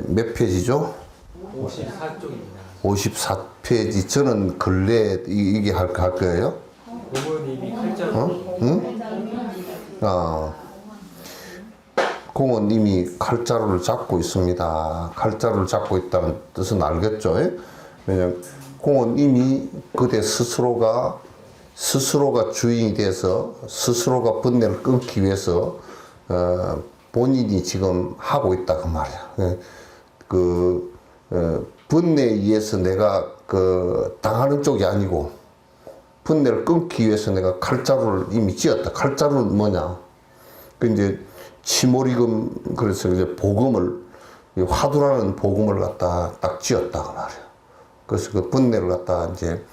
몇 페이지죠? 54쪽입니다. 54페이지. 저는 근래 이게 할 거예요? 공원님이 칼자루. 응? 공은 이미 칼자루를 잡고 있습니다. 칼자루를 잡고 있다는 뜻은 알겠죠? 왜냐면 공은 이미 그대 스스로가 주인이 돼서 스스로가 번뇌를 끊기 위해서 본인이 지금 하고 있다 그 말이야. 번뇌에 의해서 내가 당하는 쪽이 아니고 번뇌를 끊기 위해서 내가 칼자루를 이미 찧었다. 칼자루는 뭐냐? 이제 치모리금, 그래서 이제 복음을, 화두라는 복음을 갖다 딱 찧었다 그 말이야. 그래서 그 번뇌를 갖다 이제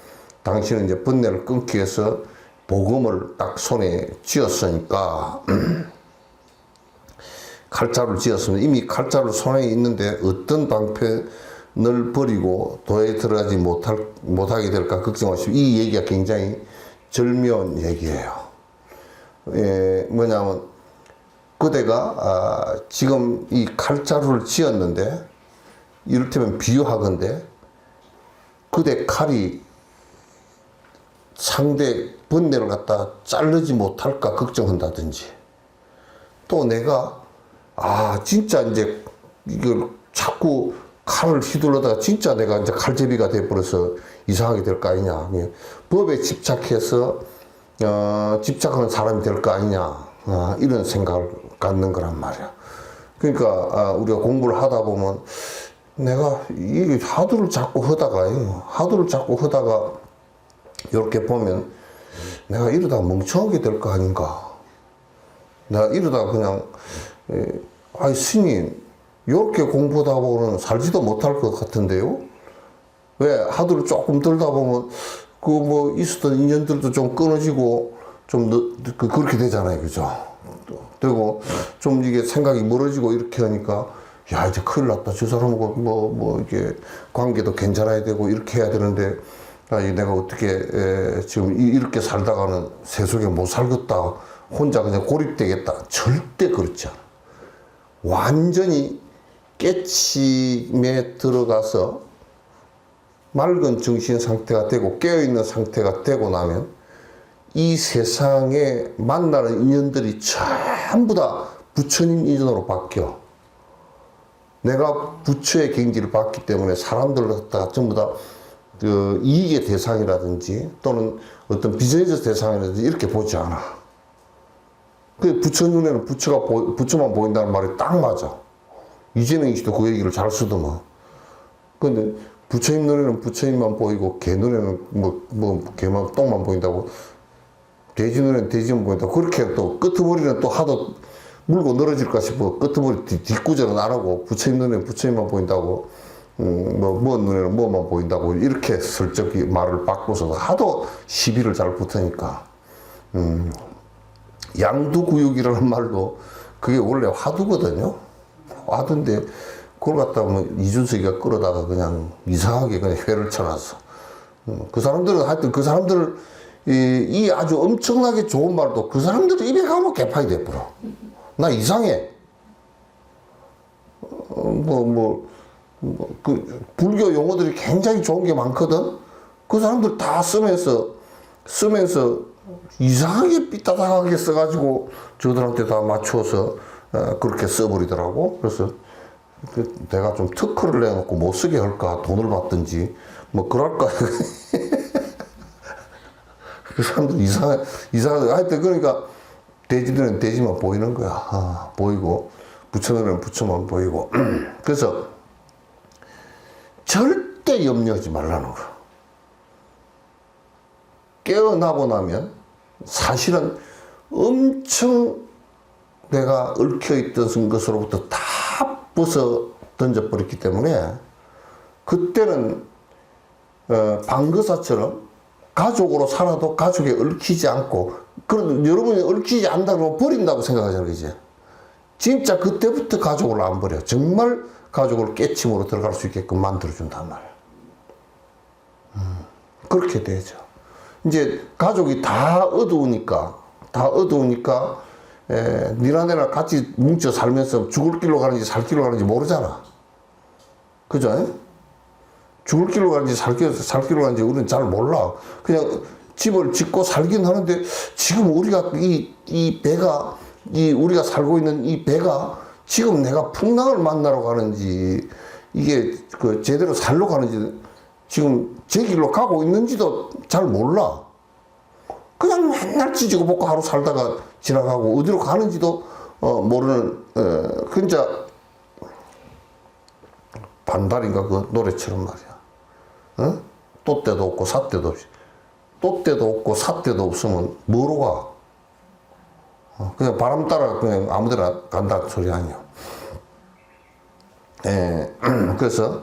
당신은 이제 번뇌를 끊기 위해서 복음을 딱 손에 쥐었으니까 칼자루를 쥐었으면 이미 칼자루 손에 있는데 어떤 방편을 버리고 도에 들어가지 못하게 될까 걱정하시고, 이 얘기가 굉장히 절묘한 얘기예요. 뭐냐면 그대가 지금 이 칼자루를 쥐었는데, 이를테면 비유하건대 그대 칼이 상대 번뇌를 갖다 자르지 못할까 걱정한다든지, 또 내가 진짜 이제 이걸 자꾸 칼을 휘둘러다가 진짜 내가 이제 칼제비가 돼버려서 이상하게 될 거 아니냐, 법에 집착해서 집착하는 사람이 될 거 아니냐, 이런 생각을 갖는 거란 말이야. 그러니까 우리가 공부를 하다 보면 내가 이 하두를 자꾸 하다가 이렇게 보면 내가 이러다가 멍청하게 될 거 아닌가, 내가 이러다가 그냥 스님 이렇게 공부하다 보면 살지도 못할 것 같은데요? 왜 하두를 조금 들다 보면 있었던 인연들도 좀 끊어지고 좀 그렇게 되잖아요, 그죠? 그리고 좀 이게 생각이 멀어지고 이렇게 하니까 야, 이제 큰일 났다. 저 사람하고 이게 관계도 괜찮아야 되고 이렇게 해야 되는데 내가 어떻게 지금 이렇게 살다가는 세속에 못 살겠다, 혼자 그냥 고립되겠다. 절대 그렇지 않아. 완전히 깨침에 들어가서 맑은 정신 상태가 되고 깨어있는 상태가 되고 나면 이 세상에 만나는 인연들이 전부 다 부처님 인연으로 바뀌어. 내가 부처의 경지를 받기 때문에 사람들을 갖다가 전부 다 이익의 대상이라든지 또는 어떤 비즈니스 대상이라든지 이렇게 보지 않아. 그 부처 눈에는 부처만 보인다는 말이 딱 맞아. 이재명이 씨도 그 얘기를 잘 쓰더만. 근데 부처님 눈에는 부처님만 보이고 개 눈에는 개만 똥만 보인다고, 돼지 눈에는 돼지만 보인다고, 그렇게 또 끄트머리는 또 하도 물고 늘어질까 싶어 끄트머리 뒷구정은 안 하고 부처님 눈에는 부처님만 보인다고, 눈에는 뭐만 보인다고 이렇게 슬쩍 말을 바꿔서 하도 시비를 잘 붙으니까. 양두구육이라는 말도 그게 원래 화두거든요. 화두인데 그걸 갖다 보면 이준석이가 끌어다가 그냥 이상하게 그냥 회를 쳐놨어. 그 사람들은 하여튼 그 사람들 이 아주 엄청나게 좋은 말도 그 사람들 입에 가면 개판이 돼버려. 나 이상해. 그 불교 용어들이 굉장히 좋은 게 많거든. 그 사람들 다 쓰면서 이상하게 삐딱하게 써가지고 저들한테 다 맞추어서 그렇게 써버리더라고. 그래서 내가 좀 특허를 내놓고 못 쓰게 할까, 돈을 받든지 뭐 그럴까. 그 사람들 이상하게 하여튼 그러니까 돼지들은 돼지만 보이는 거야. 보이고 부처들은 부처만 보이고. 그래서 절대 염려하지 말라는 거. 깨어나고 나면 사실은 엄청 내가 얽혀있던 것으로부터 다 벗어 던져버렸기 때문에 그때는 방거사처럼 가족으로 살아도 가족에 얽히지 않고, 그런 여러분이 얽히지 않다고 버린다고 생각하잖아요. 이제 진짜 그때부터 가족을 안 버려. 정말 가족을 깨침으로 들어갈 수 있게끔 만들어준단 말이야. 그렇게 되죠. 이제 가족이 다 어두우니까 니나 내나 같이 뭉쳐 살면서 죽을 길로 가는지 살 길로 가는지 모르잖아. 그죠? 죽을 길로 가는지 살 길로 가는지 우리는 잘 몰라. 그냥 집을 짓고 살긴 하는데 지금 우리가 이 배가, 우리가 살고 있는 이 배가 지금 내가 풍랑을 만나러 가는지, 이게 그 제대로 살러 가는지, 지금 제 길로 가고 있는지도 잘 몰라. 그냥 맨날 찢고 볶고 하루 살다가 지나가고 어디로 가는지도 모르는, 진짜 반달인가 그 노래처럼 말이야. 또 때도 없고 사 때도 없이. 또 때도 없고 사 때도 없으면 뭐로 가? 그냥 바람 따라 그냥 아무데나 간다는 소리 아니야. 그래서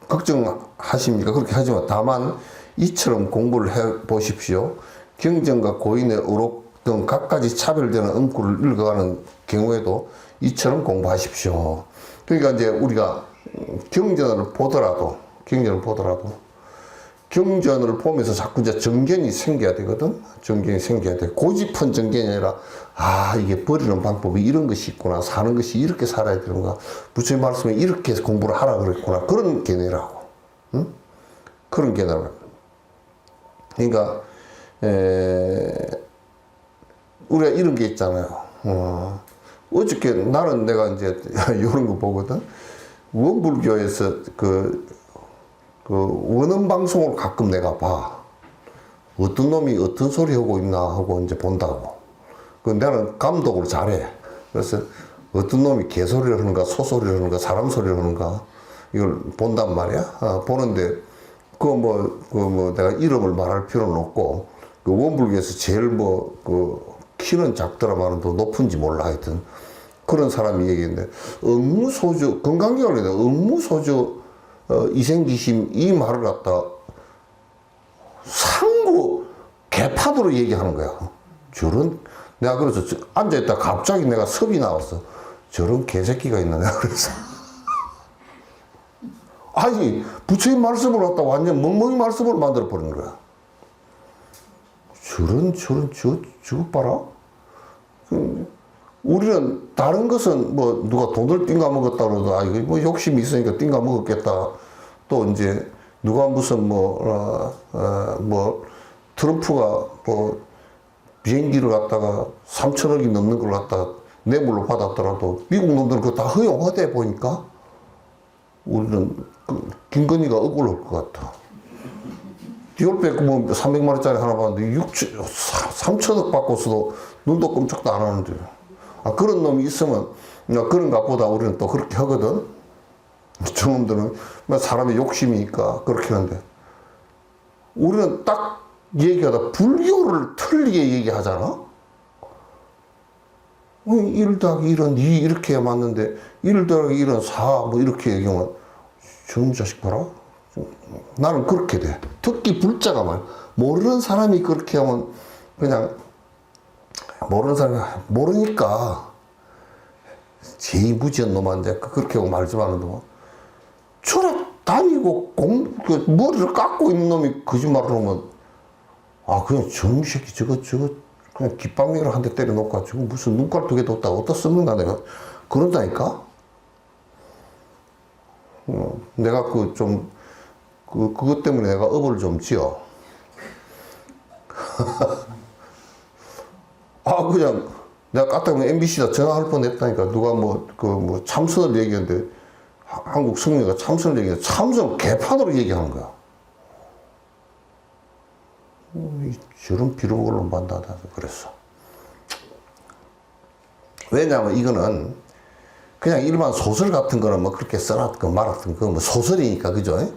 걱정하십니까? 그렇게 하지만 다만 이처럼 공부를 해 보십시오. 경전과 고인의 의록 등 각가지 차별되는 음구를 읽어가는 경우에도 이처럼 공부하십시오. 그러니까 이제 우리가 경전을 보더라도 경전을 보면서 자꾸 이제 정견이 생겨야 되거든. 정견이 생겨야 돼. 고집한 정견이 아니라, 이게 버리는 방법이 이런 것이 있구나. 사는 것이 이렇게 살아야 되는구나. 부처님 말씀에 이렇게 공부를 하라 그랬구나. 그런 견해라고. 응? 그런 견해라고. 그러니까, 우리가 이런 게 있잖아요. 어저께 나는 내가 이제 이런 거 보거든. 원불교에서 그 원음 방송을 가끔 내가 봐. 어떤 놈이 어떤 소리 하고 있나 하고 이제 본다고. 나는 감독을 잘해. 그래서 어떤 놈이 개소리를 하는가, 소소리를 하는가, 사람 소리를 하는가, 이걸 본단 말이야. 보는데, 내가 이름을 말할 필요는 없고, 그 원불교에서 제일 키는 작더라마는 더 높은지 몰라 하여튼. 그런 사람이 얘기했는데, 응무소주, 건강기관을 해야 돼. 응무소주, 이생기심, 이 말을 갖다 상구 개파도로 얘기하는 거야. 내가 그래서 앉아있다 갑자기 내가 섭이 나왔어. 저런 개새끼가 있나, 내가 그래서. 아니, 부처님 말씀을 갖다 완전 멍멍이 말씀을 만들어버리는 거야. 저것 봐라. 우리는 다른 것은 누가 돈을 띵가 먹었다 그러도 이거 욕심이 있으니까 띵가 먹었겠다. 또 이제 누가 무슨 트럼프가 비행기를 갖다가 3천억이 넘는 걸 갖다가 뇌물로 받았더라도 미국 놈들은 그거 다 허용하대 보니까 우리는 김건희가 억울할 것 같아. 디올백 300만 원짜리 하나 받는데 3천억 받고서도 눈도 끔찍도 안 하는데. 그런 놈이 있으면, 그런 것보다 우리는 또 그렇게 하거든. 저놈들은 사람의 욕심이니까 그렇게 하는데. 우리는 딱 얘기하다 불교를 틀리게 얘기하잖아? 1 더하기 1은 2 이렇게 맞는데, 1 더하기 1은 4 이렇게 얘기하면, 저놈 자식 봐라. 나는 그렇게 돼. 특히 불자가 말. 모르는 사람이 그렇게 하면 그냥, 모르는 사람이 모르니까 제이무지한 놈한테 그렇게 하고 말좀 하는 놈은 저래 다니고 머리를 깎고 있는 놈이 거짓말을 하면 그냥 저놈 새끼 저거 그냥 깃방맹이를 한 대 때려 놓고가지고 무슨 눈깔 두 개 뒀다가 어디다 쓰는가 내가 그런다니까? 내가 그것 때문에 내가 업을 좀 지어. 그냥 내가 까딱하면 MBC다 전화할 뻔 했다니까. 누가 참선을 얘기하는데 한국 성녀가 참선을 얘기하는데 참선 개판으로 얘기하는 거야. 저런 비루걸로 만다 그랬어. 왜냐하면 이거는 그냥 일반 소설 같은 거는 뭐 그렇게 써놨든 말았든 그건 뭐 소설이니까 그죠?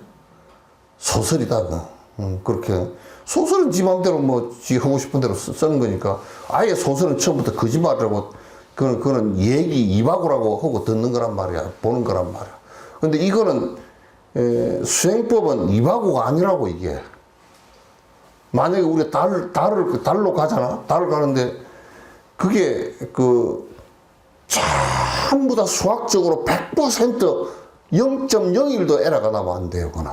소설이다 그렇게 소설은 지 맘대로 지 하고 싶은 대로 쓰는 거니까 아예 소설은 처음부터 거짓말이라고 그거는 얘기 이바구라고 하고 듣는 거란 말이야. 보는 거란 말이야. 근데 이거는 수행법은 이바구가 아니라고 이게. 만약에 우리가 달로 가잖아. 달을 가는데 그게 전부 다 수학적으로 100% 0.01도 에러가 나면 안 돼요. 그거는.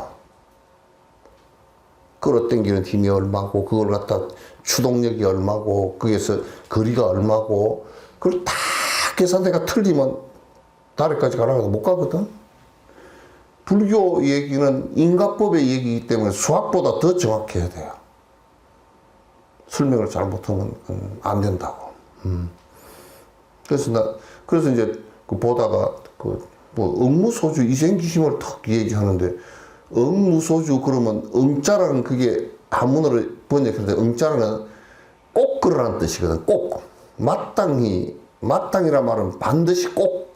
끌어당기는 힘이 얼마고 그걸 갖다 추동력이 얼마고 거기에서 거리가 얼마고 그걸 다 계산대가 틀리면 달에까지 가라고 못 가거든. 불교 얘기는 인과법의 얘기이기 때문에 수학보다 더 정확해야 돼요. 설명을 잘못하면 안 된다고. 그래서 이제 보다가 응무소주 이생기심을 턱 얘기하는데 응무소주 그러면 응자라는 그게 한문으로 번역했는데 응자라는 꼭 그러라는 뜻이거든. 꼭 마땅이란 말은 반드시 꼭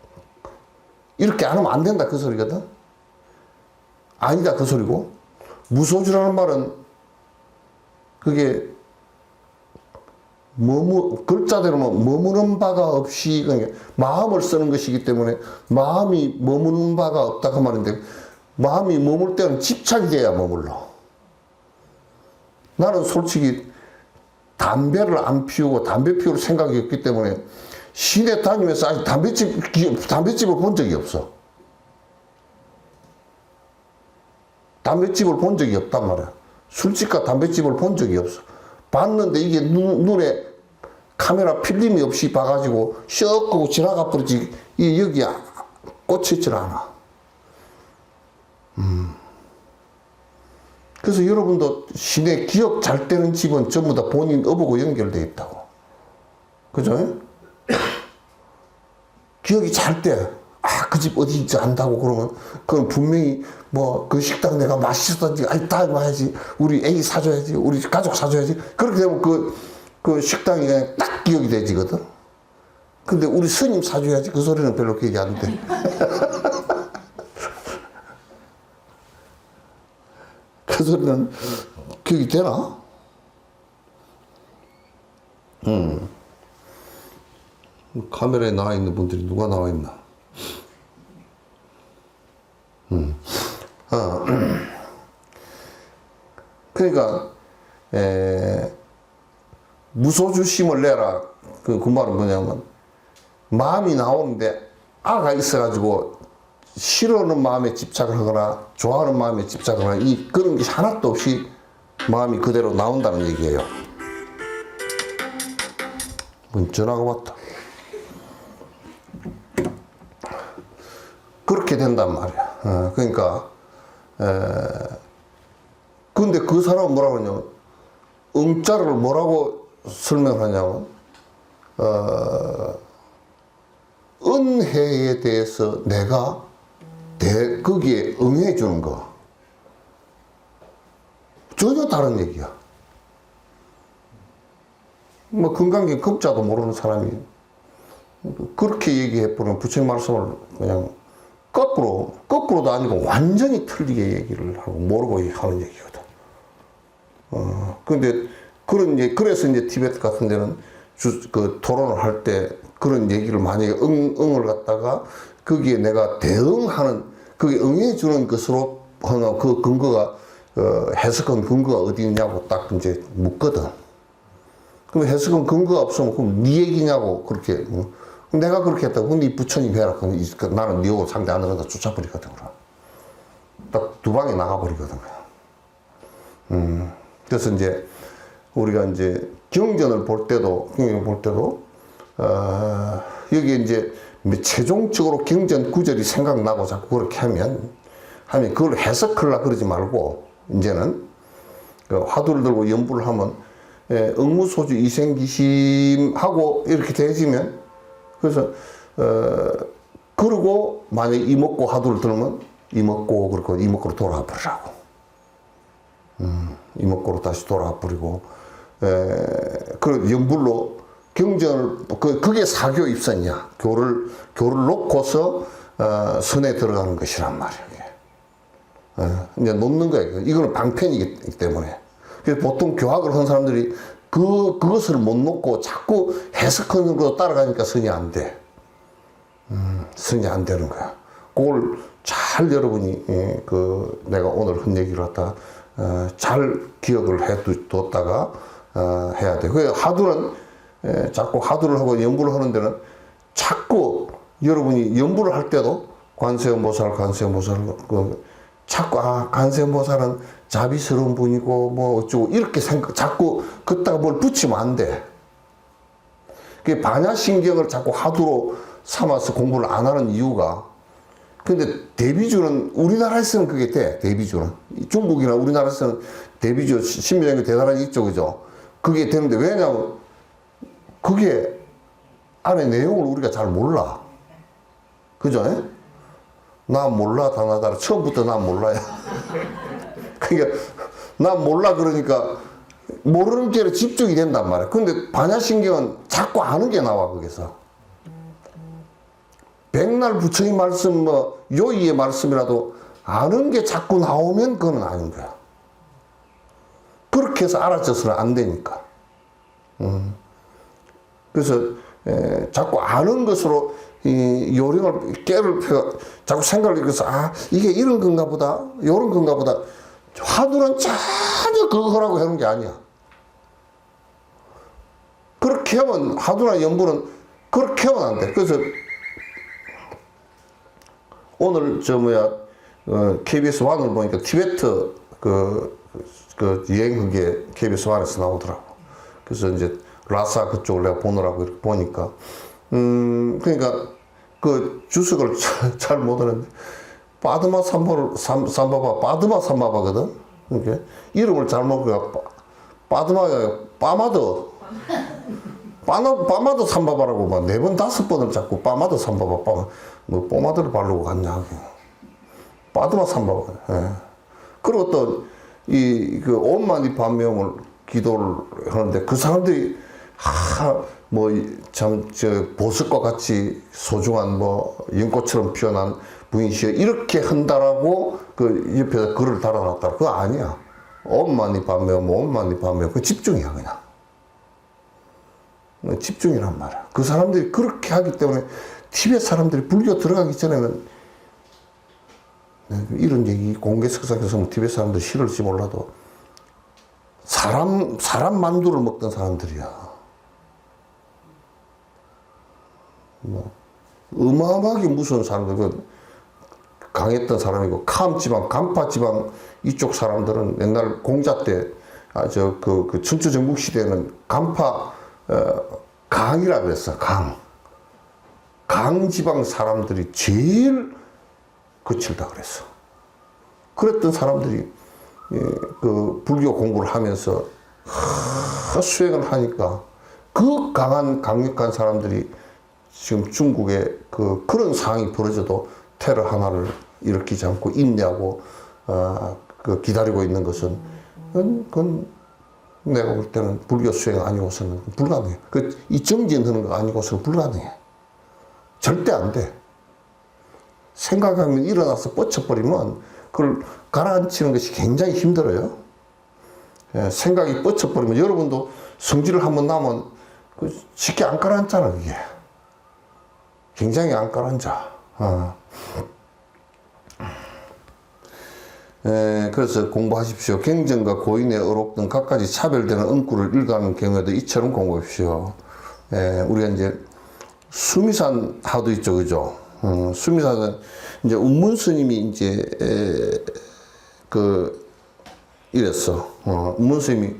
이렇게 안 하면 안 된다 그 소리거든. 아니다 그 소리고 무소주라는 말은 그게 글자대로는 머무는 바가 없이 그러니까 마음을 쓰는 것이기 때문에 마음이 머무는 바가 없다 그 말인데 마음이 머물 때는 집착이 돼야 머물러. 나는 솔직히 담배를 안 피우고 담배 피울 생각이 없기 때문에 시내 다니면서 아직 담배집을 본 적이 없어. 담배집을 본 적이 없단 말이야. 술집과 담배집을 본 적이 없어. 봤는데 이게 눈에 카메라 필름이 없이 봐가지고 슉 하고 지나가 버리지 여기 꽂혀있질 않아. 그래서 여러분도 시내 기억 잘 되는 집은 전부 다 본인 업하고 연결되어 있다고. 그죠? 기억이 잘 돼. 그 집 어디 있지 안다고 그러면 그건 분명히 그 식당 내가 맛있었던지 다 봐야지. 우리 애기 사줘야지. 우리 가족 사줘야지. 그렇게 되면 그 식당이 그냥 딱 기억이 되지거든. 근데 우리 스님 사줘야지. 그 소리는 별로 기억이 안 돼. 그 소리는 기억이 되나? 카메라에 나와 있는 분들이 누가 나와 있나? 그러니까 무소주심을 내라. 그 말은 뭐냐면 마음이 나오는데 아가 있어가지고 싫어하는 마음에 집착을 하거나 좋아하는 마음에 집착을 하거나 그런 게 하나도 없이 마음이 그대로 나온다는 얘기예요. 전화가 왔다. 그렇게 된단 말이야. 그러니까 근데 그 사람은 뭐라고 하냐면 응자를 뭐라고 설명하냐면 은혜에 대해서 내가 거기에 응해 주는 거 전혀 다른 얘기야. 금강경 금자도 모르는 사람이 그렇게 얘기해버리면 부처님 말씀을 그냥 거꾸로도 아니고 완전히 틀리게 얘기를 하고 모르고 하는 얘기거든. 근데 그래서 이제 티베트 같은 데는 토론을 할 때 그런 얘기를 만약에 응을 갖다가 거기에 내가 대응하는 그게 응해주는 것으로 하는 그 근거가 해석한 근거가 어디 있냐고 딱 이제 묻거든. 그럼 해석은 근거가 없으면 그럼 네 얘기냐고 그렇게 내가 그렇게 했다고 네 부처님 해라. 나는 네하고 상대 안 하는다 쫓아버리거든. 딱 두 방에 나가버리거든. 그래서 이제 우리가 이제 경전을 볼 때도, 여기 이제 최종적으로 경전 구절이 생각나고 자꾸 그렇게 하면 그걸 해석하려고 그러지 말고, 이제는 그 화두를 들고 연부를 하면, 응무소주 이생기심하고 이렇게 되지면, 그래서, 그러고 만약에 이먹고 화두를 들으면 이먹고, 그렇고 이먹고로 돌아와 버리라고. 이먹고로 다시 돌아와 버리고, 그 연불로 경전을, 그게 사교 입선이야. 교를 놓고서, 선에 들어가는 것이란 말이야. 이제 놓는 거야. 이거는 방편이기 때문에. 그래서 보통 교학을 한 사람들이 그것을 못 놓고 자꾸 해석하는 거 따라가니까 선이 안 돼. 선이 안 되는 거야. 그걸 잘 여러분이, 내가 오늘 한 얘기를 갖다, 잘 기억을 뒀다가, 해야 돼. 그 하두는, 자꾸 하두를 하고 연부를 하는 데는 자꾸 여러분이 연부를 할 때도 관세음보살, 자꾸, 관세음보살은 자비스러운 분이고, 뭐 어쩌고, 이렇게 자꾸, 걷다가 뭘 붙이면 안 돼. 그 반야신경을 자꾸 하두로 삼아서 공부를 안 하는 이유가, 근데 대비주는 우리나라에서는 그게 돼. 대비주는 중국이나 우리나라에서는 대비주 신비장교 대단한 이쪽이죠. 그게 되는데, 왜냐면 그게 안에 내용을 우리가 잘 몰라. 그죠? 나 몰라 다나다라. 처음부터 난 몰라요. 그러니까 난 몰라. 그러니까 모르는 게 집중이 된단 말이야. 근데 반야신경은 자꾸 아는 게 나와. 거기서 백날 부처의 말씀, 뭐 요의의 말씀이라도 아는 게 자꾸 나오면 그건 아닌 거야. 그렇게 해서 알아져서는 안 되니까. 그래서 자꾸 아는 것으로 이 요령을 깨를 자꾸 생각을 해서, 이게 이런 건가 보다, 이런 건가 보다. 화두는 전혀 그거라고 하는 게 아니야. 그렇게 하면, 화두나 연부는 그렇게 하면 안 돼. 그래서 오늘 KBS 1을 보니까 티베트 그 여행 그게 KBS 1에서 나오더라고. 그래서 이제 라사 그쪽을 내가 보느라고 이렇게 보니까, 그러니까 그 주석을 잘 못하는데, 빠드마 삼바바, 빠드마 삼바바거든? 이렇게 이름을 잘못, 빠드마가 빠마드 삼바바라고 막 4번, 5번을 자꾸 빠마드 삼바바, 뭐 뽀마드를 바르고 갔냐. 빠드마 삼바바. 예. 그리고 또, 그 온마니 반명을 기도를 하는데, 그 사람들이, 보석과 같이 소중한 연꽃처럼 피어난 부인이시여, 이렇게 한다라고 그 옆에다 글을 달아놨다. 그거 아니야. 온마니 반명, 온마니 반명. 그 집중이야, 그냥. 집중이란 말이야. 그 사람들이 그렇게 하기 때문에 티베트 사람들이 불교 들어가기 전에는 이런 얘기 공개석상에서 뭐 티베트 사람들 싫을지 몰라도 사람 만두를 먹던 사람들이야. 어마어마하게 무서운 사람들, 강했던 사람이고, 캄지방, 간파지방 이쪽 사람들은 옛날 공자 때, 그 춘추전국 시대에는 간파, 강이라 그랬어. 강지방 사람들이 제일 거칠다 그랬어. 그랬던 사람들이 그 불교 공부를 하면서 수행을 하니까 그 강력한 사람들이 지금 중국에 그런 상황이 벌어져도 테러 하나를 일으키지 않고 인내하고 기다리고 있는 것은 그건 내가 볼 때는 불교 수행 아니고서는 불가능해. 이 정진하는 거 아니고서는 불가능해. 절대 안 돼. 생각하면 일어나서 뻗쳐버리면 그걸 가라앉히는 것이 굉장히 힘들어요. 생각이 뻗쳐버리면, 여러분도 성질을 한번 나면 쉽게 안 가라앉잖아, 그게. 굉장히 안 가라앉아. 그래서 공부하십시오. 경전과 고인의 어록 등 각가지 차별되는 응구를 일가는 경우에도 이처럼 공부하십시오. 우리가 이제 수미산 하도 있죠, 그죠? 수미산은 이제 운문 스님이 이제 이랬어. 운문 스님이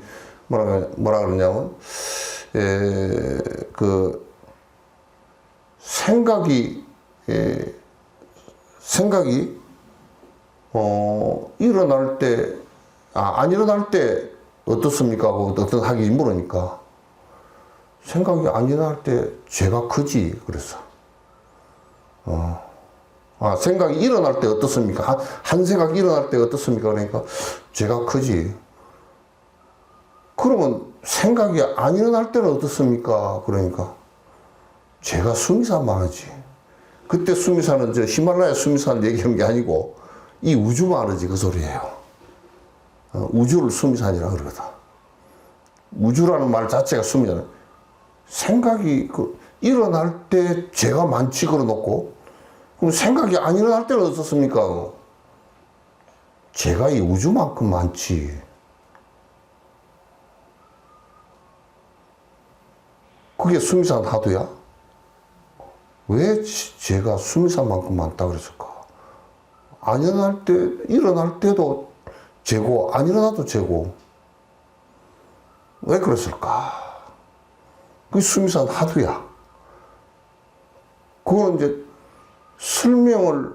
뭐라 그러냐면, 그, 생각이, 일어날 때, 안 일어날 때 어떻습니까? 하고 어떤 하기 물으니까, 생각이 안 일어날 때 죄가 크지. 그래서. 생각이 일어날 때 어떻습니까? 한 생각이 일어날 때 어떻습니까? 그러니까, 죄가 크지. 그러면 생각이 안 일어날 때는 어떻습니까? 그러니까, 죄가 수미산만 하지. 그때 수미산은 저 히말라야 수미산을 얘기하는 게 아니고, 이 우주만 하지, 그 소리예요. 우주를 수미산이라 그러거든. 우주라는 말 자체가 수미산. 생각이 일어날 때 죄가 많지 그러놓고, 그럼 생각이 안 일어날 때는 어떻습니까? 죄가 이 우주만큼 많지. 그게 수미산 하도야? 왜 죄가 수미산만큼 많다 그랬을까? 안 일어날 때, 일어날 때도 죄고, 안 일어나도 죄고. 왜 그랬을까? 그게 수미산 하도야. 그건 이제 설명을,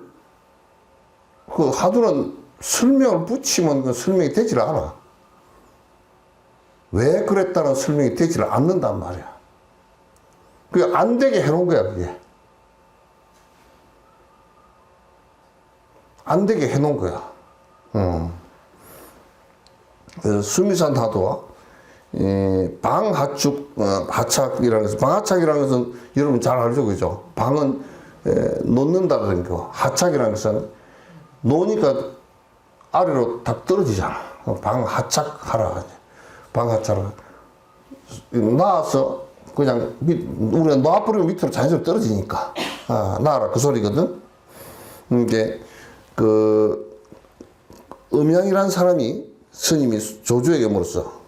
그 하도는 설명을 붙이면 그 설명이 되질 않아. 왜 그랬다는 설명이 되질 않는단 말이야. 그게 안 되게 해놓은 거야, 그게. 안 되게 해놓은 거야. 그래서 수미산 하도와 방하축, 하착이라는 것은, 방하착이라는 것은 여러분 잘 알죠, 그죠? 방은 놓는다는 거. 하착이라는 것은 놓으니까 아래로 딱 떨어지잖아. 방하착하라. 방하착하라. 나와서 그냥 우리가 놔버리면 밑으로 자연스럽게 떨어지니까. 나와라. 그 소리거든. 이게 그 음양이라는 사람이 스님이 조주에게 물었어.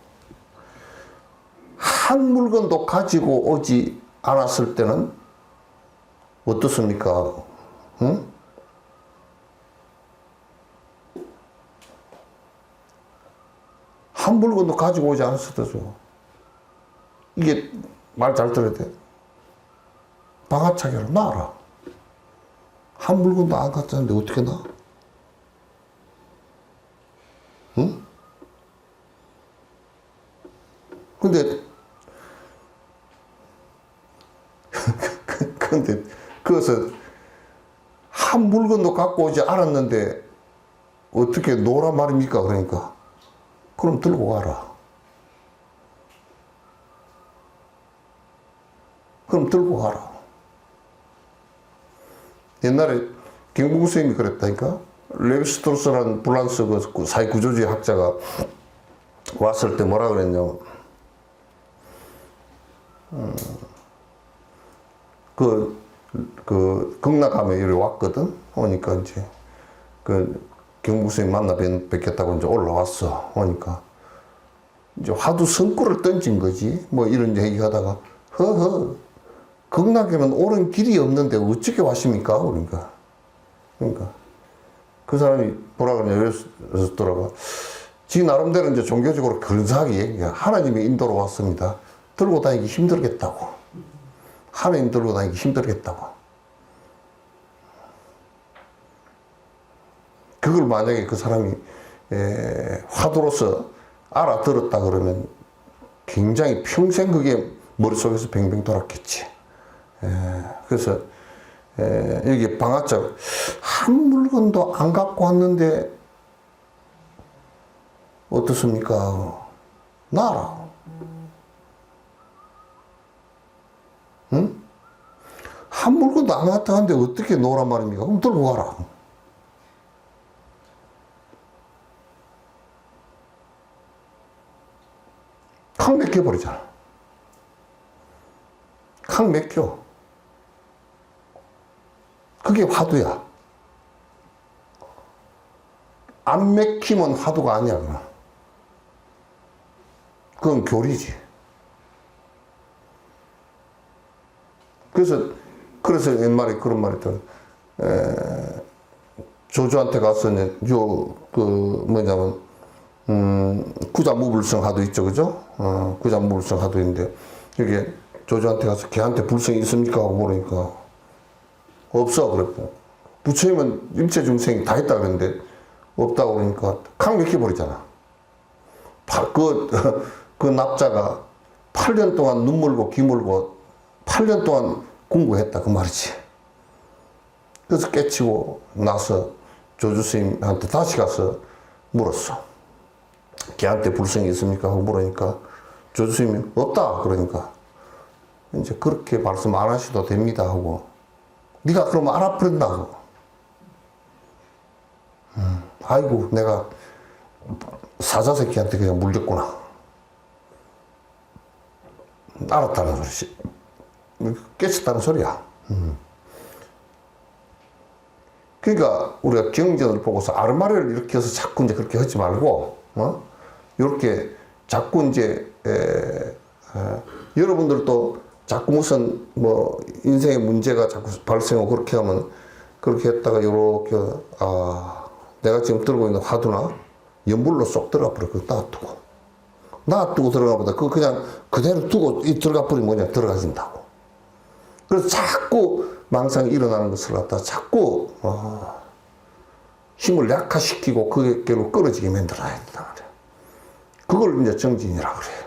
한 물건도 가지고 오지 않았을 때는 어떻습니까? 응? 한 물건도 가지고 오지 않았을 때죠. 이게 말 잘 들어야 돼. 방아차기를 놔라. 한 물건도 안 갖다 놨는데 어떻게 놔? 응? 근데 그것을 한 물건도 갖고 오지 않았는데 어떻게 놓으라 말입니까? 그러니까 그럼 들고 가라. 그럼 들고 가라. 옛날에 경북 선생님이 그랬다니까. 레비스트로스라는 프랑스 그 사회구조주의 학자가 왔을 때 뭐라 그랬냐면, 극락함에 이리 왔거든. 오니까 이제 경북 선생님 만나 뵙겠다고 이제 올라왔어. 오니까 이제 화두 성구를 던진 거지. 뭐 이런 얘기 하다가, 허허, 극락에는 옳은 길이 없는데 어떻게 왔습니까? 그러니까 그 사람이 뭐라 그러냐, 이랬더라고. 지 나름대로 이제 종교적으로 근사하게 얘기해. 하나님의 인도로 왔습니다. 들고 다니기 힘들겠다고. 하나님 들고 다니기 힘들겠다고. 그걸 만약에 그 사람이 화두로서 알아들었다 그러면 굉장히 평생 그게 머릿속에서 뱅뱅 돌았겠지. 그래서 여기 방아짝 한 물건도 안 갖고 왔는데 어떻습니까? 놔라. 응? 한 물건도 안 갖다 왔는데 어떻게 놓으란 말입니까? 그럼 들고 가라. 칵 맥혀버리잖아. 칵 맥혀. 그게 화두야. 안 맥히면 화두가 아니야, 그건. 그건 교리지. 그래서 옛말에 그런 말이 있더라. 조주한테 가서, 뭐냐면, 구자무불성 하도 있죠, 그죠? 구자무불성 하도 있는데, 이게 조조한테 가서 걔한테 불성이 있습니까? 하고 물으니까, 없어. 그랬고. 부처님은 일체 중생이 다 있다 그랬는데, 없다고 그러니까, 강력해버리잖아. 그 납자가 8년 동안 눈물고 기물고 8년 동안 공부했다. 그 말이지. 그래서 깨치고 나서 조주스님한테 다시 가서 물었어. 걔한테 불성이 있습니까? 하고 물으니까 조주스님이 없다. 그러니까 이제 그렇게 말씀 안 하셔도 됩니다. 하고 네가 그러면 알아버린다고. 아이고 내가 사자새끼한테 그냥 물렸구나. 알았다는 소리지. 깨쳤다는 소리야. 그러니까 우리가 경전을 보고서 아르마리를 이렇게 해서 자꾸 이제 그렇게 하지 말고, 이렇게 자꾸 이제, 여러분들도 자꾸 무슨 뭐 인생의 문제가 자꾸 발생하고 그렇게 하면 그렇게 했다가 이렇게, 내가 지금 들고 있는 화두나 연불로 쏙 들어가 버려. 그거 놔두고. 놔두고 들어가 보다 그거 그냥 그대로 두고 들어가 버리면 그냥 들어가진다고. 그래서 자꾸 망상이 일어나는 것을 갖다 자꾸 힘을 약화시키고 그게로 끌어지게 만들어야 된다 그래. 그걸 이제 정진이라 그래요.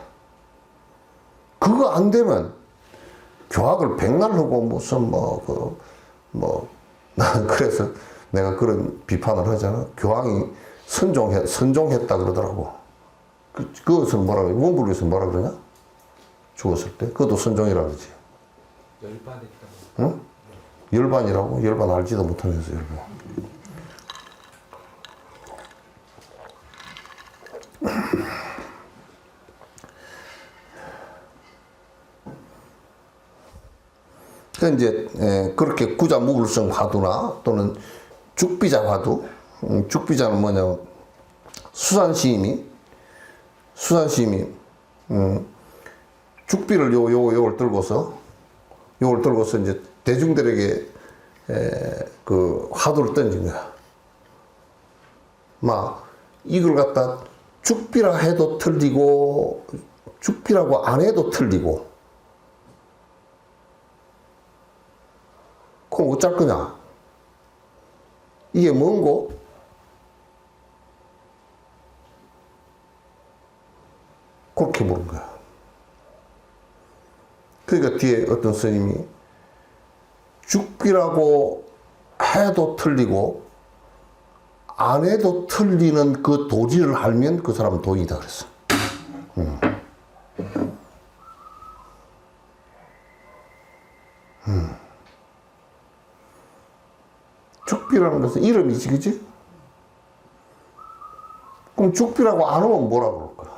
그거 안 되면 교학을 백날 하고 무슨 난 그래서 내가 그런 비판을 하잖아. 교황이 선종했다 그러더라고. 그것은 뭐라 그래? 원불교에서 뭐라 그러냐? 죽었을 때? 그것도 선종이라 그러지. 열반했다고. 응? 열반이라고? 열반 알지도 못하면서 열반. 그 이제 그렇게 구자무불성 화두나 또는 죽비자 화두, 죽비자는 뭐냐? 수산시인이 죽비를 요걸 들고서 이제 대중들에게 그 화두를 던진 거야. 막 이걸 갖다 죽비라 해도 틀리고 죽비라고 안 해도 틀리고. 그럼 어쩔 거냐? 이게 뭔고? 그렇게 물은 거야. 그러니까 뒤에 어떤 스님이 죽비라고 해도 틀리고 안 해도 틀리는 그 도리를 알면 그 사람은 도인이다 그랬어. 죽비라는 것은 이름이지, 그지? 그럼 죽비라고 안 하면 뭐라 그럴 거야?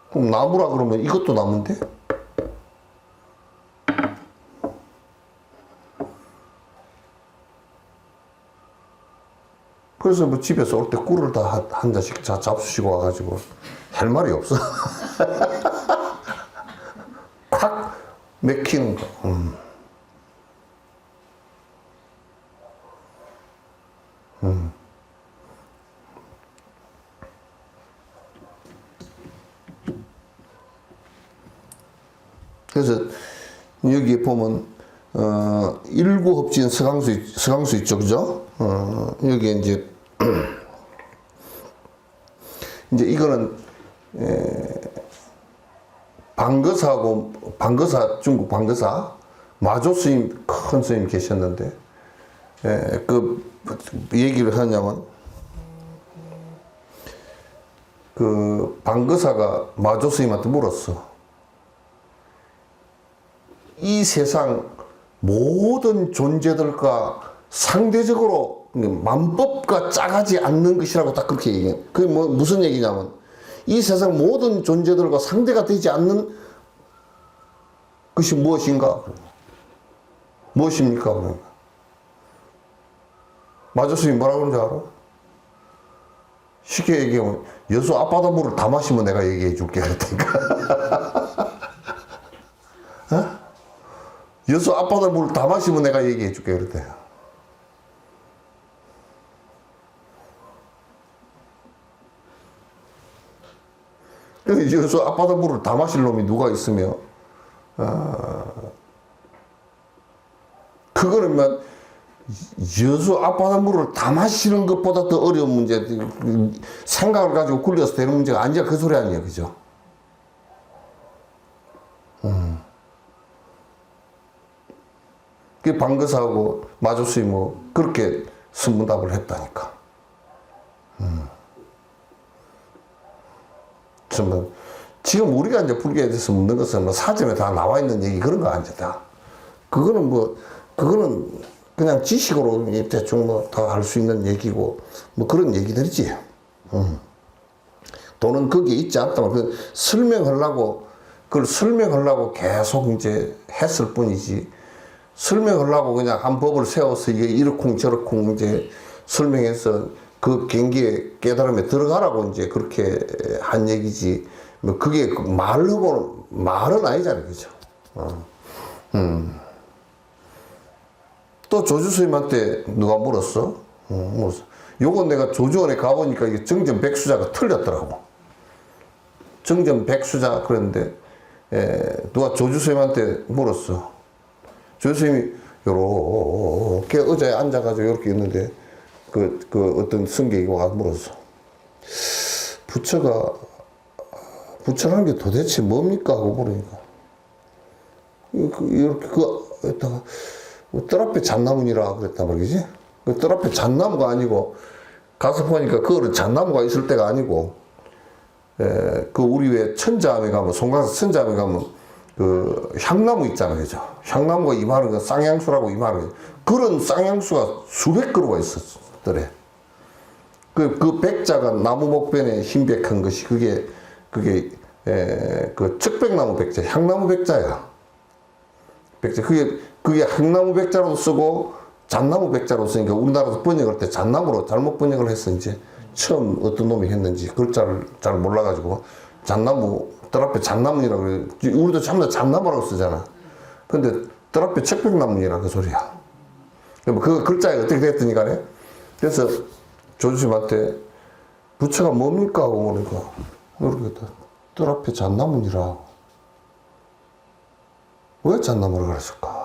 그럼 나무라 그러면 이것도 나무인데? 그래서 뭐 집에서 올 때 꿀을 다 한 잔씩 잡수시고 와가지고 할 말이 없어. 콱 맥히는 거. 그래서 여기에 보면 일구hợp진 서강수 있죠, 그죠? 여기에 이제 이제 이거는 중국 방거사 마조 스님 큰 스님 계셨는데 그 얘기를 하냐면 그 방거사가 마조 스님한테 물었어. 이 세상 모든 존재들과 상대적으로 만법과 짜가지 않는 것이라고 딱 그렇게 얘기해. 그게 무슨 얘기냐면 이 세상 모든 존재들과 상대가 되지 않는 것이 무엇인가? 무엇입니까? 그러니까. 마조스님이 뭐라고 그러는지 알아? 쉽게 얘기하면 여수 앞바닷물을 다 마시면 내가 얘기해 줄게 그랬다니까. 어? 여수 앞바닷물을 다 마시면 내가 얘기해 줄게 그랬대요. 여수 앞바다 물을 다 마실 놈이 누가 있으며, 그거는 여수 앞바다 물을 다 마시는 것보다 더 어려운 문제, 생각을 가지고 굴려서 되는 문제가 아니야. 그 소리 아니에요. 그죠? 그 방거사하고 마조스이 뭐, 그렇게 선문답을 했다니까. 정말, 지금 우리가 이제 불교에 대해서 묻는 것은 뭐 사전에 다 나와 있는 얘기 그런 거 아니다. 그거는 그냥 지식으로 대충 뭐 다 할 수 있는 얘기고, 뭐 그런 얘기들이지. 또는 거기에 있지 않다면, 그걸 설명하려고 계속 이제 했을 뿐이지, 설명하려고 그냥 한 법을 세워서 이게 이렇쿵 저렇쿵 이제 설명해서 그 경기에 깨달음에 들어가라고 이제 그렇게 한 얘기지, 뭐 그게 말은 아니잖아요. 그죠? 또 조주스님한테 누가 물었어? 물었어. 요건 내가 조주원에 가보니까 이게 정전백수자가 틀렸더라고. 정전백수자 그랬는데, 누가 조주스님한테 물었어. 조주스님이 요렇게 의자에 앉아가지고 이렇게 있는데, 그 어떤 승객이 와서 물었어. 부처라는 게 도대체 뭡니까? 하고 물으니까. 이렇게 했다가, 뜰 앞에 잣나무니라 그랬단 말이지. 그 뜰 앞에 잣나무가 아니고, 가서 보니까 그거는 잣나무가 있을 때가 아니고, 그 우리 왜 천자암에 가면, 송가서 천자암에 가면, 그 향나무 있잖아요. 그죠? 향나무가 이만한 거, 쌍향수라고 이만한 거. 그런 쌍향수가 수백 그루가 있었더래. 그 백자가 나무 목변에 흰백한 것이 그게 그 척백나무 백자, 향나무 백자야. 백자. 그게 향나무 백자로 쓰고 잣나무 백자로 쓰니까 우리나라에서 번역할 때 잣나무로 잘못 번역을 했어. 이제 처음 어떤 놈이 했는지 글자를 잘 몰라가지고 잣나무, 뜰 앞에 잣나무니라고 그래. 우리도 전부 다 잣나무라고 쓰잖아. 근데 뜰 앞에 척백나무니라 그 소리야. 그 글자가 어떻게 됐더니 간에. 그래서 조주님한테 부처가 뭡니까? 하고 물으니까 모르겠다. 뜰 앞에 잣나무니라. 왜 잣나무라 그랬을까?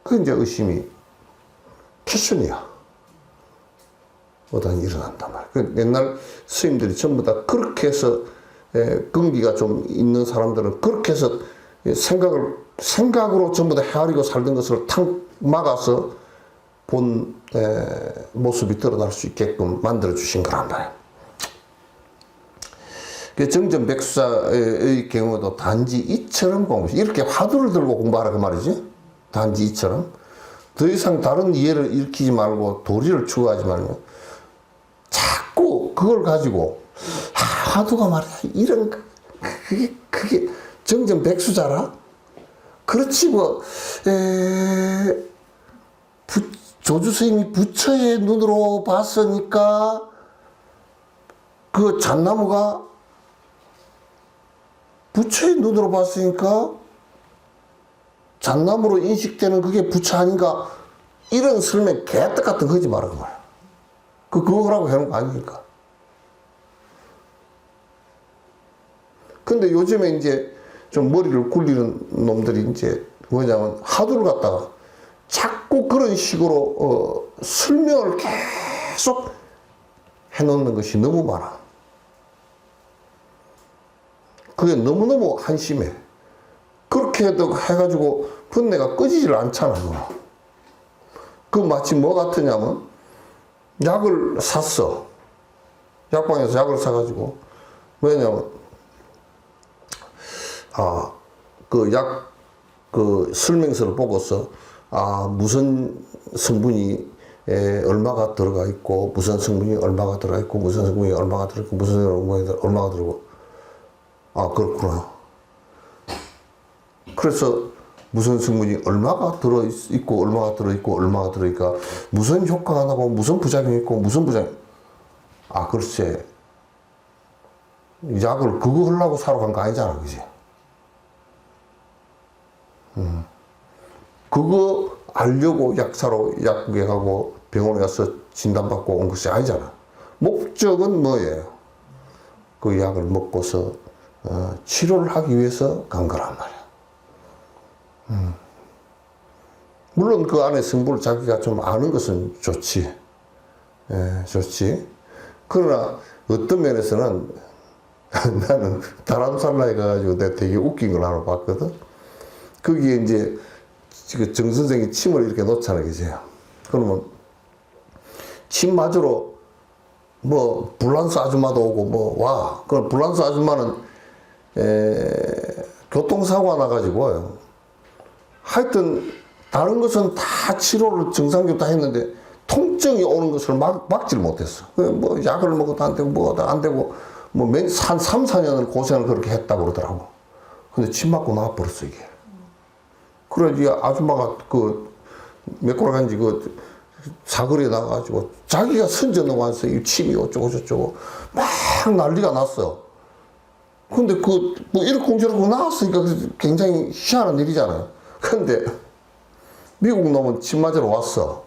그 이제 의심이 퀘션이야. 어단이 일어난단 말이야. 그 옛날 스님들이 전부 다 그렇게 해서, 근기가 좀 있는 사람들은 그렇게 해서 생각으로 전부 다 헤아리고 살던 것을 탁 막아서 본 모습이 드러날 수 있게끔 만들어 주신 거란 말이야. 정전백수자의 경우도 단지 이처럼 공부, 이렇게 화두를 들고 공부하라 그 말이지. 단지 이처럼. 더 이상 다른 이해를 일으키지 말고 도리를 추구하지 말고 자꾸 그걸 가지고 화두가 말이야 이런 그게 정전백수자라? 그렇지 뭐 조주스님이 부처의 눈으로 봤으니까 그 잣나무가 부처의 눈으로 봤으니까 잣나무로 인식되는 그게 부처 아닌가? 이런 설명 개떡 같은 거 하지 마라 그 말이야. 그거라고 해놓은 거 아니니까. 근데 요즘에 이제 좀 머리를 굴리는 놈들이 이제 뭐냐면 화두를 갖다가 자꾸 그런 식으로 설명을 계속 해놓는 것이 너무 많아. 그게 너무너무 한심해. 그렇게 해가지고 번뇌가 꺼지질 않잖아. 그 마치 뭐 같으냐면 약을 샀어. 약방에서 약을 사가지고 왜냐면 그 설명서를 보고서 무슨 성분이 얼마가 들어가 있고 무슨 성분이 얼마가 들어가 있고 무슨 성분이 얼마가 들어가 있고 무슨 성분이 얼마가 들어가고 그렇구나. 그래서 무슨 성분이 얼마가 들어있고 얼마가 들어있고 얼마가 들어있까 무슨 효과가 나고 무슨 부작용이 있고 무슨 부작용 글쎄 약을 그거 하려고 사러 간 거 아니잖아. 그지? 그거 알려고 약 사러 약국에 가고 병원에 가서 진단받고 온 것이 아니잖아. 목적은 뭐예요? 그 약을 먹고서 치료를 하기 위해서 간 거란 말이야. 물론 그 안에 성분을 자기가 좀 아는 것은 좋지. 예, 좋지. 그러나 어떤 면에서는 나는 다람살라에 가가지고 내가 되게 웃긴 걸 하나 봤거든. 거기에 이제 그 정 선생이 침을 이렇게 놓잖아, 그지? 그러면 침 맞으러 뭐 불란서 아줌마도 오고 뭐 와. 그럼 불란서 아줌마는 교통사고가 나가지고 하여튼 다른 것은 다 치료를 정상적으로 다 했는데 통증이 오는 것을 막지를 못했어. 뭐 약을 먹어도 안 되고 뭐도 안 되고 뭐 한 3, 4년을 고생을 그렇게 했다고 그러더라고. 근데 침 맞고 나와버렸어 이게. 그래 이 아줌마가 그 메꾸라간지 그 사거리에 나가가지고 자기가 선전을 와서 이 침이 어쩌고 저쩌고 막 난리가 났어. 근데 그 뭐 이렇게 저렇게 나왔으니까 굉장히 희한한 일이잖아요. 근데 미국 놈은 침 맞으러 왔어.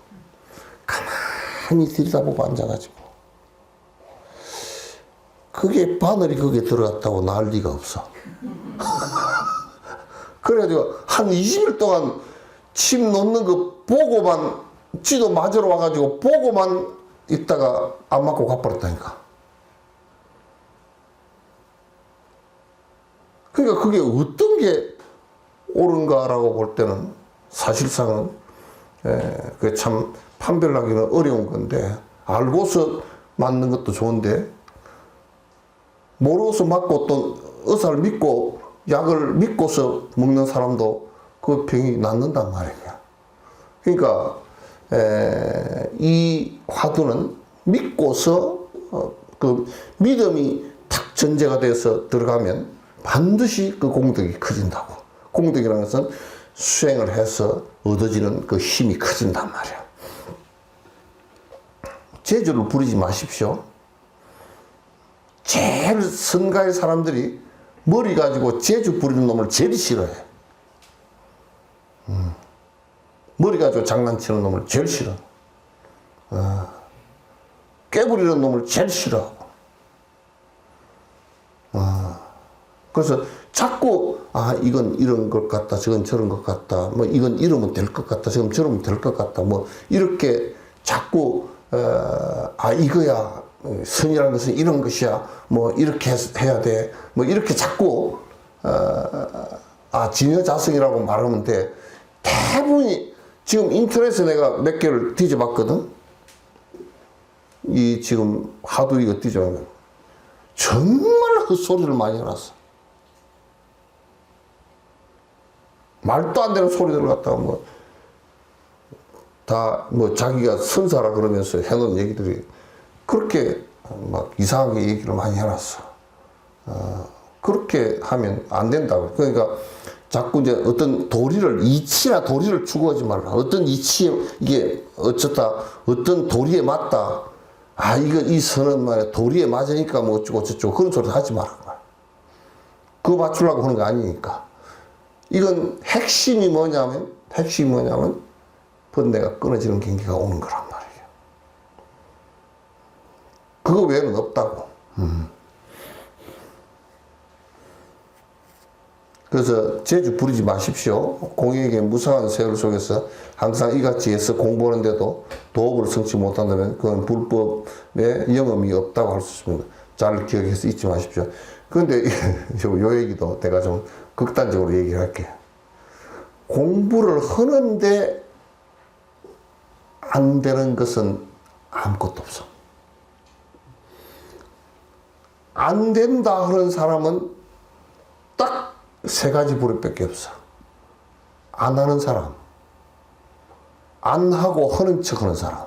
가만히 들여다보고 앉아가지고 그게 바늘이 거기에 들어갔다고 난리가 없어. 그래가지고 한 20일 동안 침 놓는 거 보고만 지도 맞으러 와가지고 보고만 있다가 안 맞고 가버렸다니까. 그러니까 그게 어떤 게 옳은가라고 볼 때는 사실상은 그게 참 판별하기는 어려운 건데 알고서 맞는 것도 좋은데 모르고서 맞고 또 의사를 믿고 약을 믿고서 먹는 사람도 그 병이 낫는단 말이야. 그러니까 이 화두는 믿고서 그 믿음이 탁 전제가 돼서 들어가면 반드시 그 공덕이 커진다고. 공덕이라는 것은 수행을 해서 얻어지는 그 힘이 커진단 말이야. 재주를 부리지 마십시오. 제일 선가의 사람들이 머리 가지고 재주 부리는 놈을 제일 싫어해. 머리 가지고 장난치는 놈을 제일 싫어. 깨부리는 놈을 제일 싫어하고. 그래서 자꾸 이건 이런 것 같다, 저건 저런 것 같다, 뭐 이건 이러면 될 것 같다, 저건 저러면 될 것 같다, 뭐 이렇게 자꾸 이거야 선이라는 것은 이런 것이야, 뭐 이렇게 해야 돼, 뭐 이렇게 자꾸 진여자성이라고 말하면 돼. 대부분이 지금 인터넷에 내가 몇 개를 뒤져봤거든. 이 지금 하도 이거 뒤져보면 정말 헛소리를 많이 해놨어. 말도 안 되는 소리들을 갖다가 뭐 자기가 선사라 그러면서 해놓은 얘기들이 그렇게 막 이상하게 얘기를 많이 해놨어. 그렇게 하면 안 된다고. 그러니까 자꾸 이제 어떤 이치나 도리를 추구하지 말라. 어떤 이치에 이게 어떤 도리에 맞다. 이 선은 말이야 도리에 맞으니까 뭐 어쩌고 저쩌고 그런 소리 하지 마라. 그거 맞추려고 하는 거 아니니까. 이건 핵심이 뭐냐면 번뇌가 끊어지는 경기가 오는 거란 말이에요. 그거 외에는 없다고. 그래서 재주 부리지 마십시오. 공익의 무상한 세월 속에서 항상 이같이 해서 공부하는데도 도업을 성취 못한다면 그건 불법의 영험이 없다고 할 수 있습니다. 잘 기억해서 잊지 마십시오. 그런데 요 얘기도 내가 좀 극단적으로 얘기를 할게요. 공부를 하는데 안 되는 것은 아무것도 없어. 안 된다 하는 사람은 딱 세 가지 부류밖에 없어. 안 하는 사람, 안 하고 하는 척 하는 사람,